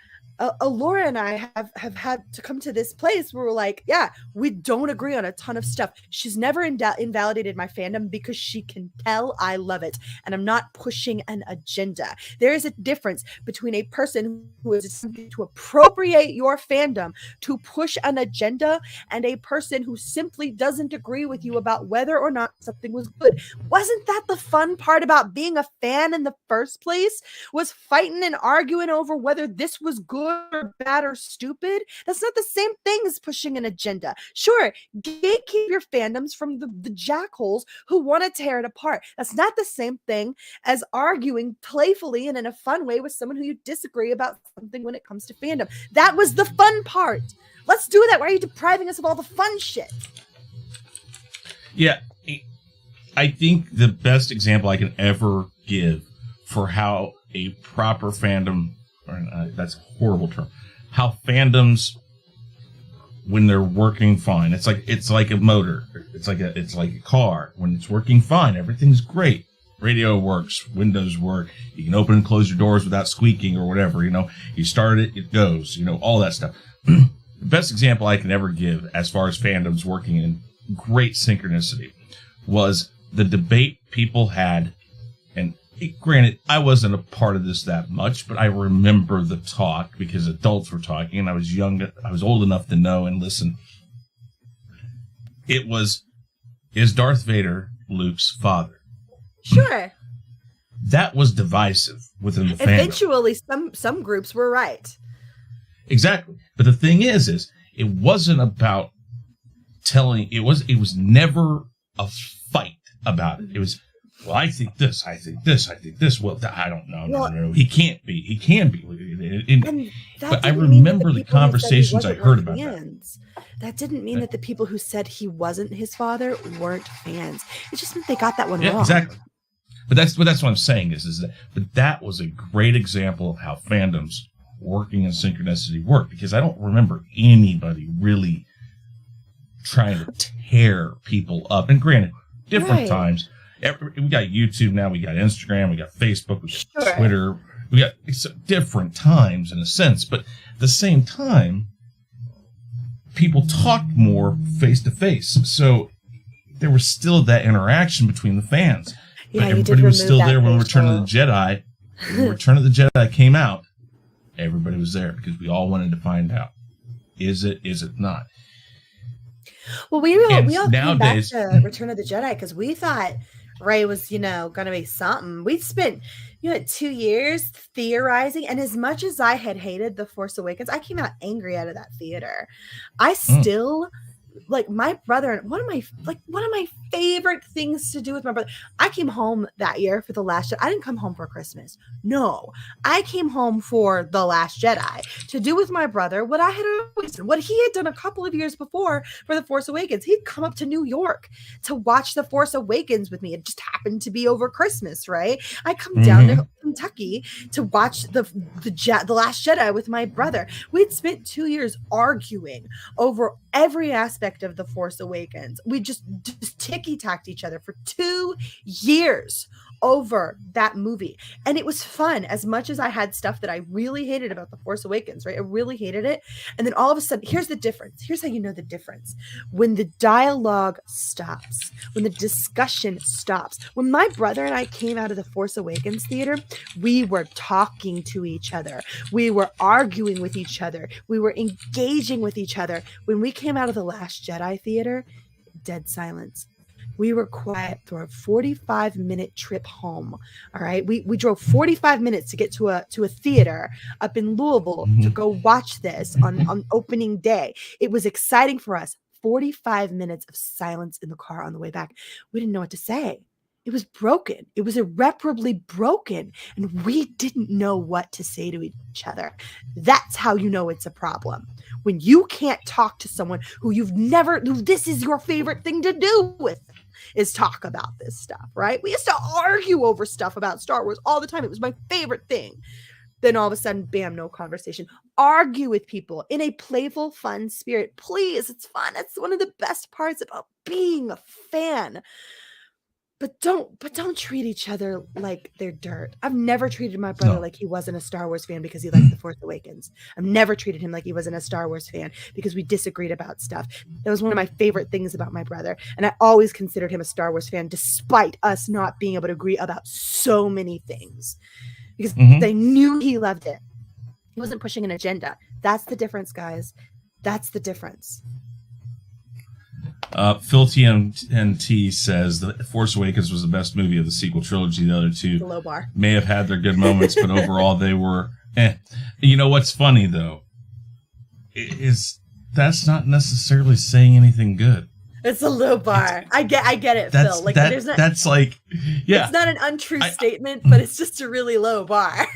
Alora and I have had to come to this place where we're like, yeah, we don't agree on a ton of stuff. She's never invalidated my fandom because she can tell I love it, and I'm not pushing an agenda. There is a difference between a person who is attempting to appropriate your fandom to push an agenda, and a person who simply doesn't agree with you about whether or not something was good. Wasn't that the fun part about being a fan in the first place? Was fighting and arguing over whether this was good or bad or stupid? That's not the same thing as pushing an agenda. Sure, gatekeep your fandoms from the jackholes who want to tear it apart. That's not the same thing as arguing playfully and in a fun way with someone who you disagree about something when it comes to fandom. That was the fun part. Let's do that. Why are you depriving us of all the fun shit? Yeah, I think the best example I can ever give for how a proper fandom, that's a horrible term, how fandoms when they're working fine. It's like a motor. It's like a car. When it's working fine, everything's great. Radio works, windows work. You can open and close your doors without squeaking or whatever. You start it, it goes. All that stuff. The best example I can ever give as far as fandoms working in great synchronicity was the debate people had. And granted, I wasn't a part of this that much, but I remember the talk because adults were talking, and I was young. I was old enough to know and listen. It was, is Darth Vader Luke's father? Sure. That was divisive within the fandom. Eventually, some groups were right. Exactly. But the thing is it wasn't about telling. It was never a fight about it. It was, well, I think this, I think this, I think this. Well, I don't know. No. He can't be. He can be. But I remember the conversations I heard about that. That didn't mean that the people who said he wasn't his father weren't fans. It just meant they got that one wrong. Exactly. But that's what I'm saying is that was a great example of how fandoms working in synchronicity work, because I don't remember anybody really trying to tear people up. And granted, different times. We got YouTube now, we got Instagram, we got Facebook, we got Twitter. We got different times in a sense, but at the same time, people talked more face to face. So there was still that interaction between the fans. Yeah, but everybody was still there when Return of the Jedi. When Return of the Jedi came out, everybody was there because we all wanted to find out, is it not? Well, we all came back to Return of the Jedi because we thought Rey was, going to be something. We spent, 2 years theorizing, and as much as I had hated The Force Awakens, I came out angry out of that theater. I still like my brother, and one of my favorite things to do with my brother. I came home that year for The Last Jedi. I didn't come home for Christmas. No, I came home for The Last Jedi to do with my brother what I had always done, what he had done a couple of years before for The Force Awakens. He'd come up to New York to watch The Force Awakens with me. It just happened to be over Christmas, right? I come down to Kentucky to watch the Last Jedi with my brother. We'd spent 2 years arguing over every aspect of The Force Awakens. We just ticky-tacked each other for 2 years over that movie. And it was fun, as much as I had stuff that I really hated about The Force Awakens, right? I really hated it. And then all of a sudden, here's the difference. Here's how you know the difference. When the dialogue stops, when the discussion stops, when my brother and I came out of the Force Awakens theater, we were talking to each other. We were arguing with each other. We were engaging with each other. When we came out of the Last Jedi theater, dead silence. We were quiet for a 45-minute trip home. All right. We drove 45 minutes to get to a theater up in Louisville to go watch this on opening day. It was exciting for us. 45 minutes of silence in the car on the way back. We didn't know what to say. It was broken. It was irreparably broken. And we didn't know what to say to each other. That's how you know it's a problem. When you can't talk to someone who this is your favorite thing to do with, is talk about this stuff, right? We used to argue over stuff about Star Wars all the time. It was my favorite thing. Then all of a sudden, bam, no conversation. Argue with people in a playful, fun spirit. Please, it's fun. It's one of the best parts about being a fan. But don't treat each other like they're dirt. I've never treated my brother like he wasn't a Star Wars fan because he liked The Force Awakens. I've never treated him like he wasn't a Star Wars fan because we disagreed about stuff. That was one of my favorite things about my brother. And I always considered him a Star Wars fan despite us not being able to agree about so many things. Because they knew he loved it. He wasn't pushing an agenda. That's the difference, guys. That's the difference. Phil TMT says The Force Awakens was the best movie of the sequel trilogy. The other two low bar. May have had their good moments, but overall they were You know what's funny though is that's not necessarily saying anything good. It's a low bar. I get it, Phil. Like that's like, yeah. It's not an untrue statement, but it's just a really low bar.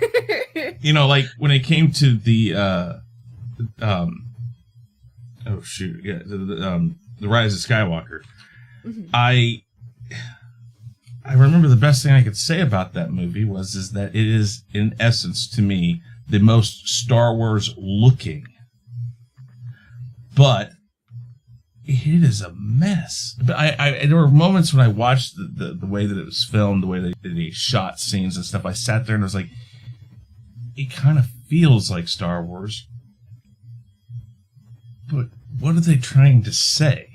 Like when it came to the The Rise of Skywalker. I remember the best thing I could say about that movie is that it is, in essence, to me, the most Star Wars looking, but it is a mess. But I there were moments when I watched the way that it was filmed, the way that they shot scenes and stuff. I sat there and I was like, it kind of feels like Star Wars. But what are they trying to say?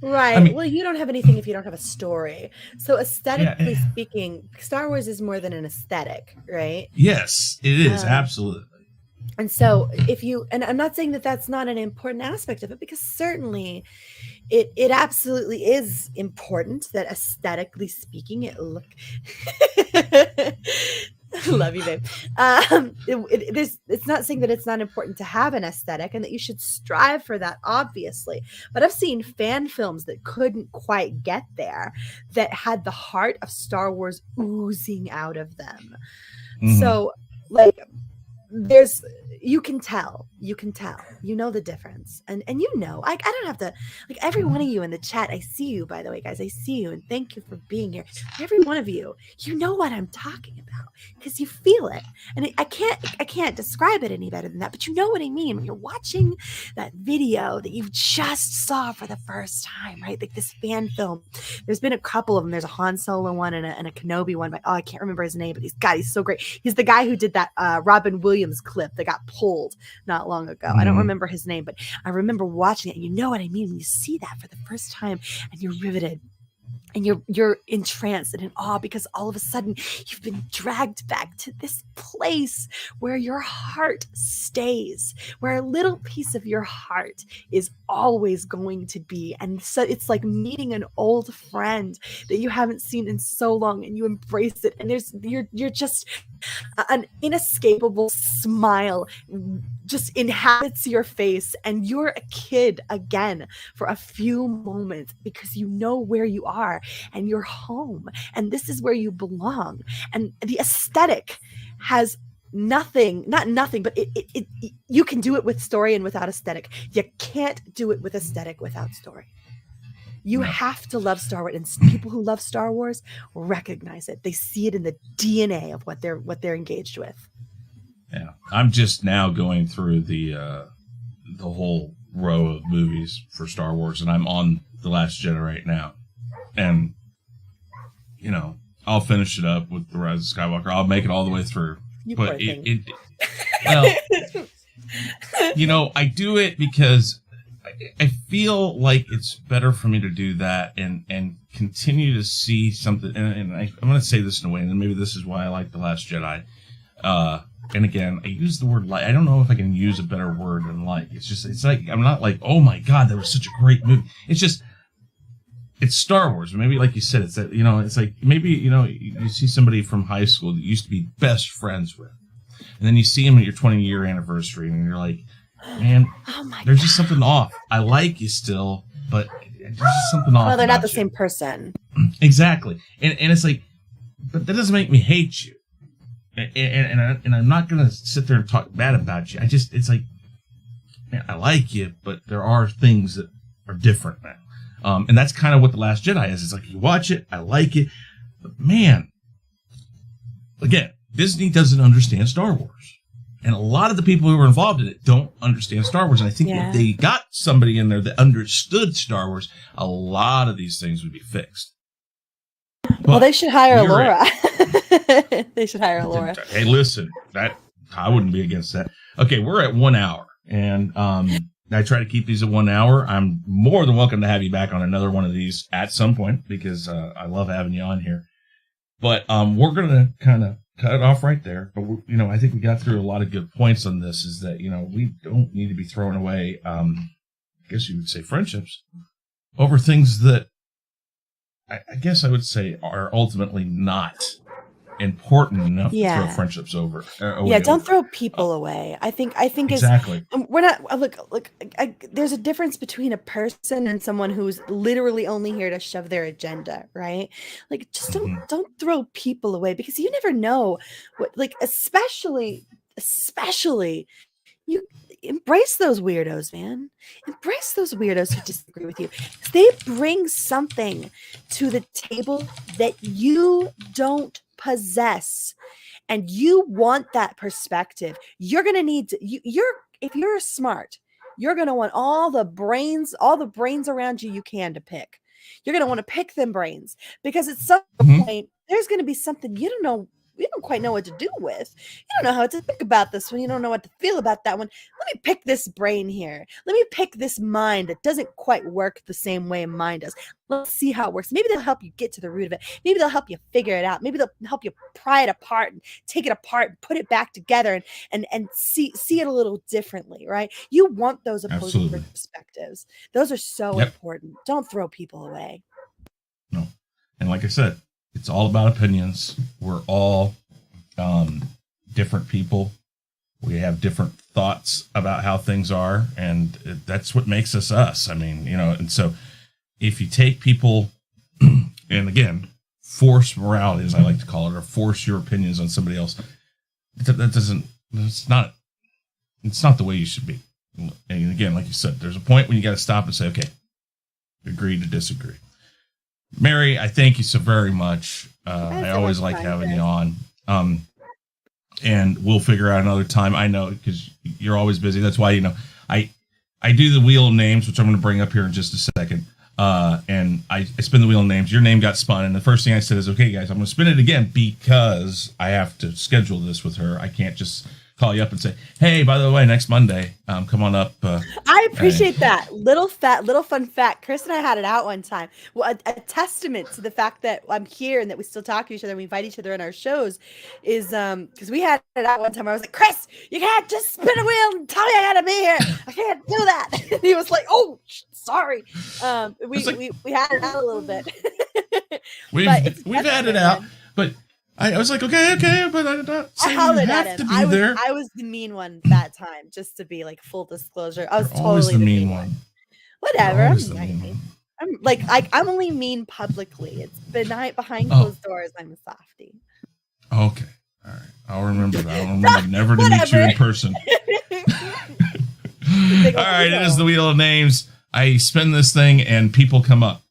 Right. I mean, well, you don't have anything if you don't have a story. So aesthetically speaking, Star Wars is more than an aesthetic, right? Yes, it is. Absolutely. And so if you, and I'm not saying that that's not an important aspect of it, because certainly it absolutely is important that aesthetically speaking, it look, love you, babe. It's not saying that it's not important to have an aesthetic and that you should strive for that, obviously. But I've seen fan films that couldn't quite get there, that had the heart of Star Wars oozing out of them. Mm-hmm. So, like, you can tell, you know the difference. And I don't have to, like, every one of you in the chat, I see you, by the way, guys, I see you, and thank you for being here. Every one of you, you know what I'm talking about because you feel it. And I can't describe it any better than that, but you know what I mean when you're watching that video that you just saw for the first time, right? Like this fan film. There's been a couple of them. There's a Han Solo one and a Kenobi one, but I can't remember his name, but he's so great. He's the guy who did that Robin Williams clip that got pulled not long ago. I don't remember his name, but I remember watching it, and you know what I mean when you see that for the first time and you're riveted and you're entranced and in awe, because all of a sudden you've been dragged back to this place where your heart stays, where a little piece of your heart is always going to be. And so it's like meeting an old friend that you haven't seen in so long, and you embrace it, and you're just an inescapable smile just inhabits your face, and you're a kid again for a few moments, because you know where you are and you're home, and this is where you belong. And the aesthetic has not nothing, but it you can do it with story and without aesthetic. You can't do it with aesthetic without story. You have to love Star Wars, and people who love Star Wars recognize it. They see it in the DNA of what they're engaged with. Yeah, I'm just now going through the whole row of movies for Star Wars, and I'm on The Last Jedi right now. And I'll finish it up with The Rise of Skywalker. I'll make it all the way through. But I do it because I feel like it's better for me to do that and continue to see something. And I'm going to say this in a way, and maybe this is why I like The Last Jedi. And again, I use the word like. I don't know if I can use a better word than like. It's like, I'm not like, oh my God, that was such a great movie. It's just, it's Star Wars. Maybe like you said, it's that, it's like maybe, you see somebody from high school that you used to be best friends with. And then you see them at your 20-year anniversary, and you're like, man, there's just something off. I like you still, but there's just something off. Well, they're not the same person. Exactly. And it's like, but that doesn't make me hate you. And I'm not going to sit there and talk bad about you. It's like, man, I like you, but there are things that are different now. And that's kind of what The Last Jedi is. It's like, you watch it, I like it, but man, again, Disney doesn't understand Star Wars. And a lot of the people who were involved in it don't understand Star Wars. And I think if they got somebody in there that understood Star Wars, a lot of these things would be fixed. Well, they should hire Laura. They should hire Laura. Hey, listen, I wouldn't be against that. Okay, we're at 1 hour, and I try to keep these at 1 hour. I'm more than welcome to have you back on another one of these at some point, because I love having you on here. But we're going to kind of cut it off right there. But I think we got through a lot of good points on this. Is that we don't need to be throwing away, I guess you would say, friendships over things that I guess I would say are ultimately not important enough to throw friendships over. Don't throw people away. I think exactly. We're not look. There's a difference between a person and someone who's literally only here to shove their agenda, right? Like, just don't throw people away, because you never know what. Like, especially you embrace those weirdos, man. Embrace those weirdos who disagree with you. They bring something to the table that you don't possess, and you want that perspective. You're going to need to, if you're smart, you're going to want all the brains around you can to pick. You're going to want to pick them brains, because at some point there's going to be something you don't quite know what to do with. You don't know how to think about this one. You don't know what to feel about that one. Let me pick this brain here. Let me pick this mind that doesn't quite work the same way mine does. Let's see how it works. Maybe they'll help you get to the root of it. Maybe they'll help you figure it out. Maybe they'll help you pry it apart and take it apart and put it back together and see it a little differently, right? You want those opposing perspectives. Those are so important. Don't throw people away. No. And like I said, it's all about opinions. We're all different people. We have different thoughts about how things are, and that's what makes us us. I mean, and so if you take people and again, force morality, as I like to call it, or force your opinions on somebody else, it's not the way you should be. And again, like you said, there's a point when you got to stop and say, okay, agree to disagree. Mary, I thank you so very much. I always like having you on. And we'll figure out another time. I know, because you're always busy. That's why, I do the wheel of names, which I'm going to bring up here in just a second. And I spin the wheel of names. Your name got spun. And the first thing I said is, okay, guys, I'm going to spin it again because I have to schedule this with her. I can't just call you up and say, hey, by the way, next Monday, come on up. I appreciate that. Little fun fact. Chris and I had it out one time. Well, a testament to the fact that I'm here and that we still talk to each other and we invite each other in our shows is because we had it out one time. I was like, Chris, you can't just spin a wheel and tell me I gotta be here. I can't do that. And he was like, oh, sorry. We had it out a little bit. we've had it out, but I was like, okay, but I'm not saying you have to be there. I was the mean one that time, just to be like full disclosure. I was You're always totally the mean one. Whatever. I'm only mean publicly. It's behind closed doors. I'm a softie. Okay, all right. I'll remember that. I'll remember never to meet you in person. All right, it is the wheel of names. I spin this thing and people come up.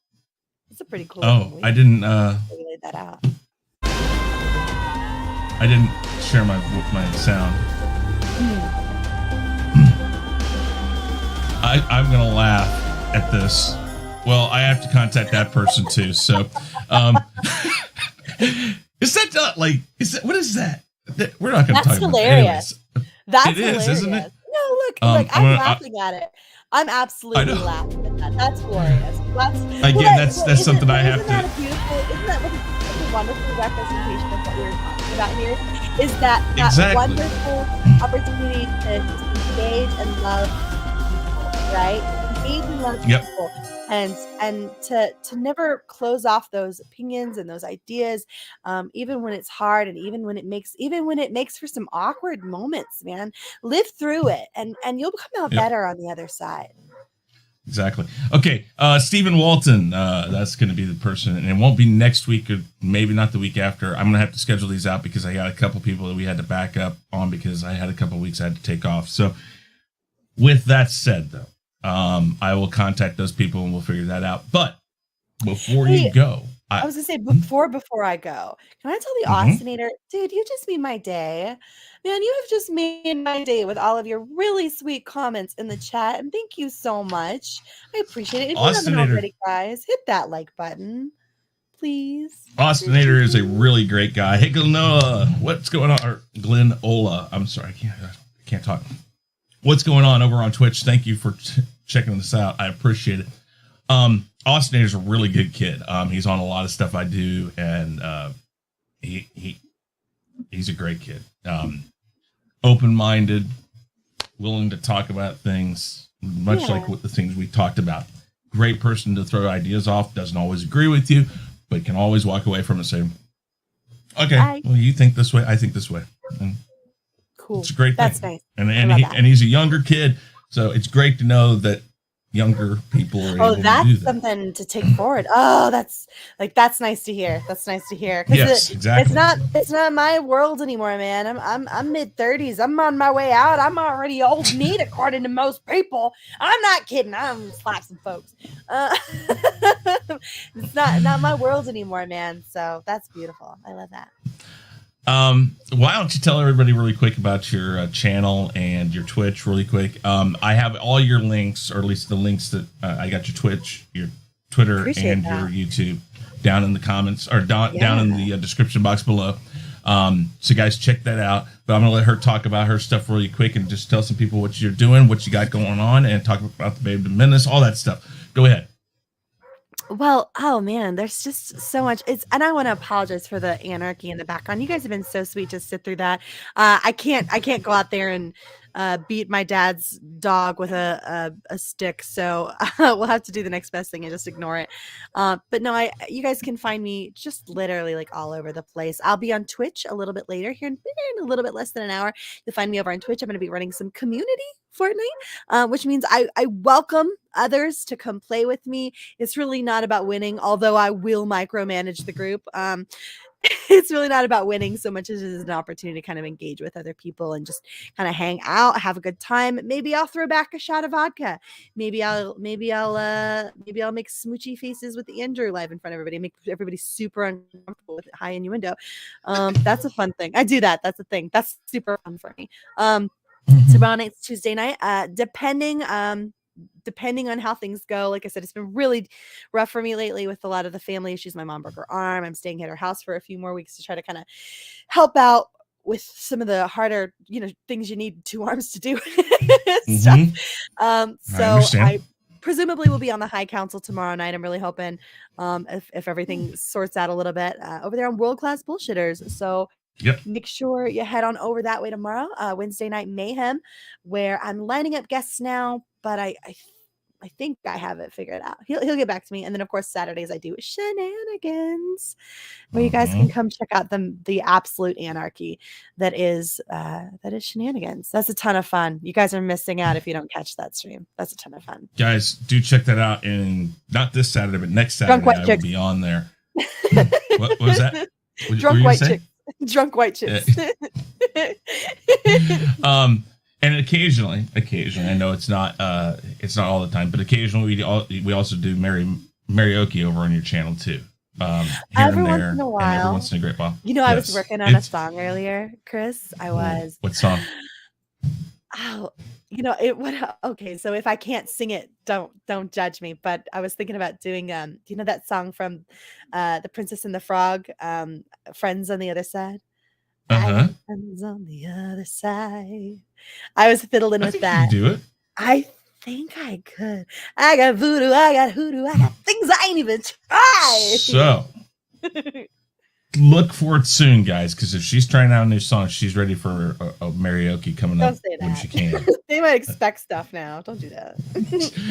It's a pretty cool. Oh, I didn't. Laid that out. I didn't share my sound. I'm going to laugh at this. Well, I have to contact that person too. So, is that what is that? We're not going to talk about that. Hilarious. That's hilarious. Isn't it? No, look, I'm laughing at it. I'm absolutely laughing at that. That's glorious. That's something I have to. Isn't that a wonderful representation of what we were talking about here? Is that wonderful opportunity to engage and love people, right? Engage and love people, and to never close off those opinions and those ideas, even when it's hard and even when it makes for some awkward moments. Man, live through it, and you'll come out better on the other side. Exactly. Okay. Stephen Walton, that's going to be the person, and it won't be next week or maybe not the week after. I'm going to have to schedule these out because I got a couple people that we had to back up on because I had a couple weeks I had to take off. So with that said, though, I will contact those people and we'll figure that out. But before you go, I was going to say before I go, can I tell the Austinator, dude, you just made my day. Man, you have just made my day with all of your really sweet comments in the chat, and thank you so much. I appreciate it. If you haven't already, guys, hit that like button, please. Austinator is a really great guy. Hey, Glenola, what's going on? Or Glenola, I'm sorry, I can't talk. What's going on over on Twitch? Thank you for checking this out. I appreciate it. Austinator's a really good kid. He's on a lot of stuff I do, and he's a great kid. Open-minded, willing to talk about things, much like what the things we talked about. Great person to throw ideas off. Doesn't always agree with you, but can always walk away from it and say, okay, well, you think this way, I think this way. And cool. It's a great thing. That's nice. And he's a younger kid, so it's great to know that younger people are able to do that. Something to take forward. Oh, that's nice to hear. That's nice to hear. Yes, exactly. It's not my world anymore, man. I'm mid-30s. I'm on my way out. I'm already old meat according to most people. I'm not kidding. I'm slap some folks. It's not my world anymore, man. So that's beautiful. I love that. Why don't you tell everybody really quick about your channel and your Twitch really quick? I have all your links, or at least the links that I got your Twitch, your Twitter, Appreciate and that. Your YouTube down in the comments or down in the description box below. So guys, check that out. But I'm going to let her talk about her stuff really quick and just tell some people what you're doing, what you got going on, and talk about the Babedom Menace, all that stuff. Go ahead. Well, oh man, there's just so much. And I want to apologize for the anarchy in the background. You guys have been so sweet to sit through that. I can't go out there and beat my dad's dog with a stick. So we'll have to do the next best thing and just ignore it. But no, you guys can find me just literally like all over the place. I'll be on Twitch a little bit later here in a little bit less than an hour. You'll find me over on Twitch. I'm going to be running some community Fortnite, which means I welcome others to come play with me. It's really not about winning, although I will micromanage the group. It's really not about winning so much as it is an opportunity to kind of engage with other people and just kind of hang out, have a good time. Maybe I'll throw back a shot of vodka. Maybe I'll make smoochy faces with Andrew live in front of everybody, make everybody super uncomfortable with high innuendo. That's a fun thing. I do that. That's a thing. That's super fun for me. Tomorrow night's Tuesday night. Depending on how things go, like I said, it's been really rough for me lately with a lot of the family issues. My mom broke her arm. I'm staying at her house for a few more weeks to try to kind of help out with some of the harder, things you need two arms to do. Stuff. So I presumably will be on the High Council tomorrow night. I'm really hoping if everything sorts out a little bit over there on World Class Bullshitters. So make sure you head on over that way tomorrow, Wednesday Night Mayhem, where I'm lining up guests now, but I think I have it figured out. He'll get back to me. And then of course Saturdays I do Shenanigans, where you guys can come check out the absolute anarchy that is Shenanigans. That's a ton of fun. You guys are missing out if you don't catch that stream. That's a ton of fun. Guys, do check that out. And not this Saturday, but next Saturday I will be on there. What was that? Drunk white chicks. Drunk white chicks. And occasionally, I know it's not all the time, but occasionally we also do Merryoke over on your channel too. Every once in a while. Every once in a great while. I was working on a song earlier, Chris. I was. What song? Oh, okay, so if I can't sing it, don't judge me. But I was thinking about doing that song from The Princess and the Frog, Friends on the Other Side. Friends on the other side. I was fiddling with that. You do it? I think I could. I got voodoo, I got hoodoo, I got things I ain't even tried. So look for it soon, guys, because if she's trying out a new song, she's ready for a Merryoke coming up when she can. They might expect stuff now. Don't do that.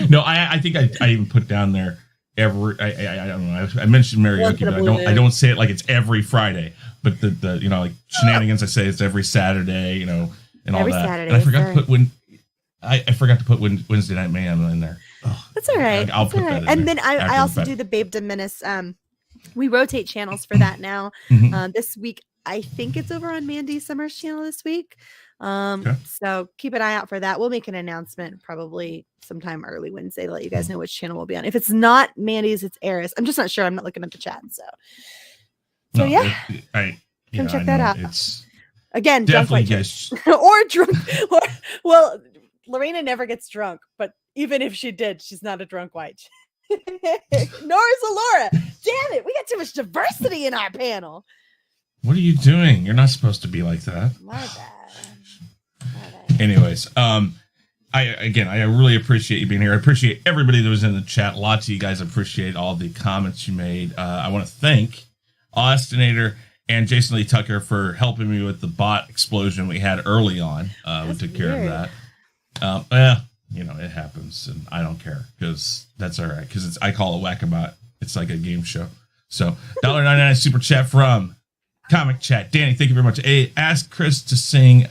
No, I think I even put down there I don't know. I mentioned Merryoke, but I don't say it like it's every Friday. But the like Shenanigans, I say it's every Saturday, and all every that. Saturday, and I forgot to put Wednesday Night Mayhem in there. Oh, that's all right. I'll put that in and there. Then I also do the Babedom Menace. We rotate channels for that now. This week, I think it's over on Mandy Summer's channel this week. So keep an eye out for that. We'll make an announcement probably sometime early Wednesday to let you guys know which channel we'll be on. If it's not Mandy's, it's Eris. I'm just not sure. I'm not looking at the chat. So come check that out. It's again, definitely guys. or drunk. Well, Lorena never gets drunk, but even if she did, she's not a drunk white. Nor is Alora. Damn it, we got too much diversity in our panel. What are you doing? You're not supposed to be like that. My bad. Anyways, I really appreciate you being here. I appreciate everybody that was in the chat. Lots of you guys appreciate all the comments you made. I want to thank Austinator and Jason Lee Tucker for helping me with the bot explosion we had early on. We took care of that. It happens, and I don't care because that's all right. Because I call it whack-a-bot. It's like a game show. So $1.99 super chat from Comic Chat. Danny, thank you very much. Ask Chris to sing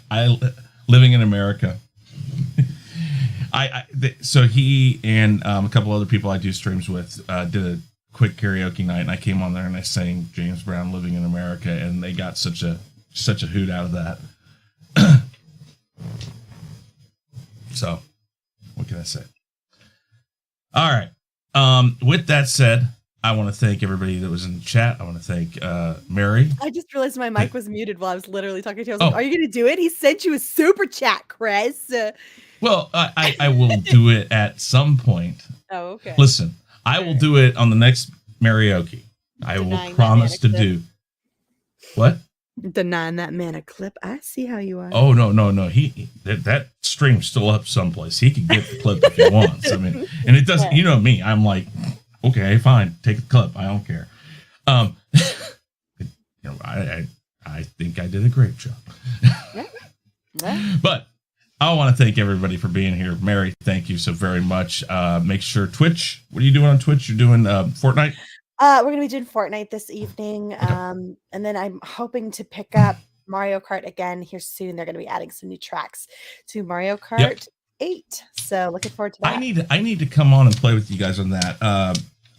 Living in America. So he and a couple other people I do streams with did a quick karaoke night, and I came on there and I sang James Brown Living in America, and they got such a hoot out of that. So what can I say? All right. With that said, I want to thank everybody that was in the chat. I want to thank Mary. I just realized my mic was muted while I was literally talking to you. I was like, are you going to do it? He sent you a super chat, Chris. Well, I will do it at some point. Oh, okay. Listen, I will do it on the next Merryoke. I will promise to do. What? Denying that man a clip. I see how you are. Oh, no. That stream's still up someplace. He can get the clip if he wants. I mean, and it doesn't, you know me, I'm like, okay, fine, take the clip. I don't care. I think I did a great job. But I want to thank everybody for being here. Mary, thank you so very much. Make sure Twitch. What are you doing on Twitch? You're doing Fortnite? We're going to be doing Fortnite this evening. Okay. And then I'm hoping to pick up Mario Kart again here soon. They're going to be adding some new tracks to Mario Kart 8. So looking forward to that. I need to come on and play with you guys on that.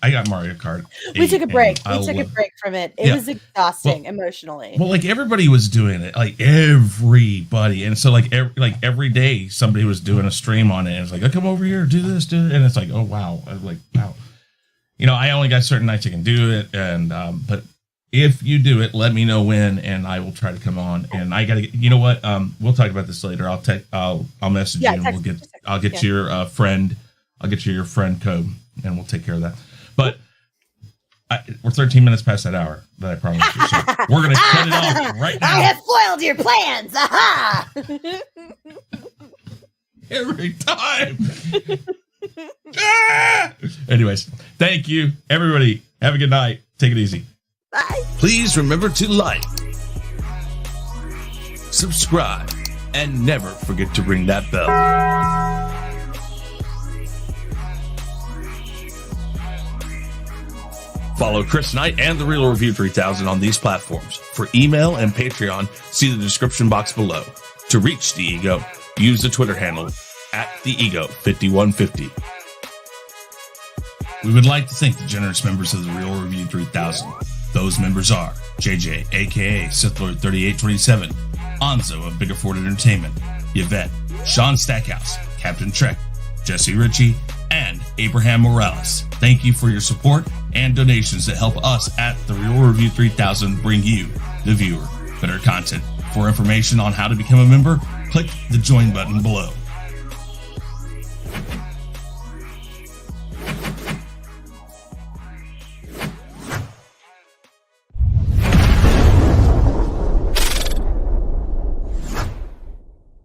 I got Mario Kart 8. We took a break. We took a break from it. It was exhausting emotionally. Well, like everybody was doing it, like everybody, and so like every day somebody was doing a stream on it. And it's like, oh, come over here, do this, do it, and it's like, oh wow, I was like, wow. You know, I only got certain nights I can do it, and but if you do it, let me know when, and I will try to come on. And I gotta get, you know what? We'll talk about this later. I'll message you, and I'll get you your friend. I'll get you your friend code, and we'll take care of that. But we're 13 minutes past that hour that I promised you. So we're going to cut it off right now. I have foiled your plans. Aha! Every time. Anyways, thank you, everybody. Have a good night. Take it easy. Bye. Please remember to like, subscribe, and never forget to ring that bell. Follow Chris Knight and The Real Review 3000 on these platforms. For email and Patreon, see the description box below. To reach The Ego, use the Twitter handle @TheEgo5150. We would like to thank the generous members of The Real Review 3000. Those members are JJ, aka Sithlord 3827, Anzo of Bigger Ford Entertainment, Yvette, Sean Stackhouse, Captain Trek, Jesse Ritchie, and Abraham Morales. Thank you for your support and donations that help us at The Real Review 3000 bring you, the viewer, better content. For information on how to become a member, click the join button below.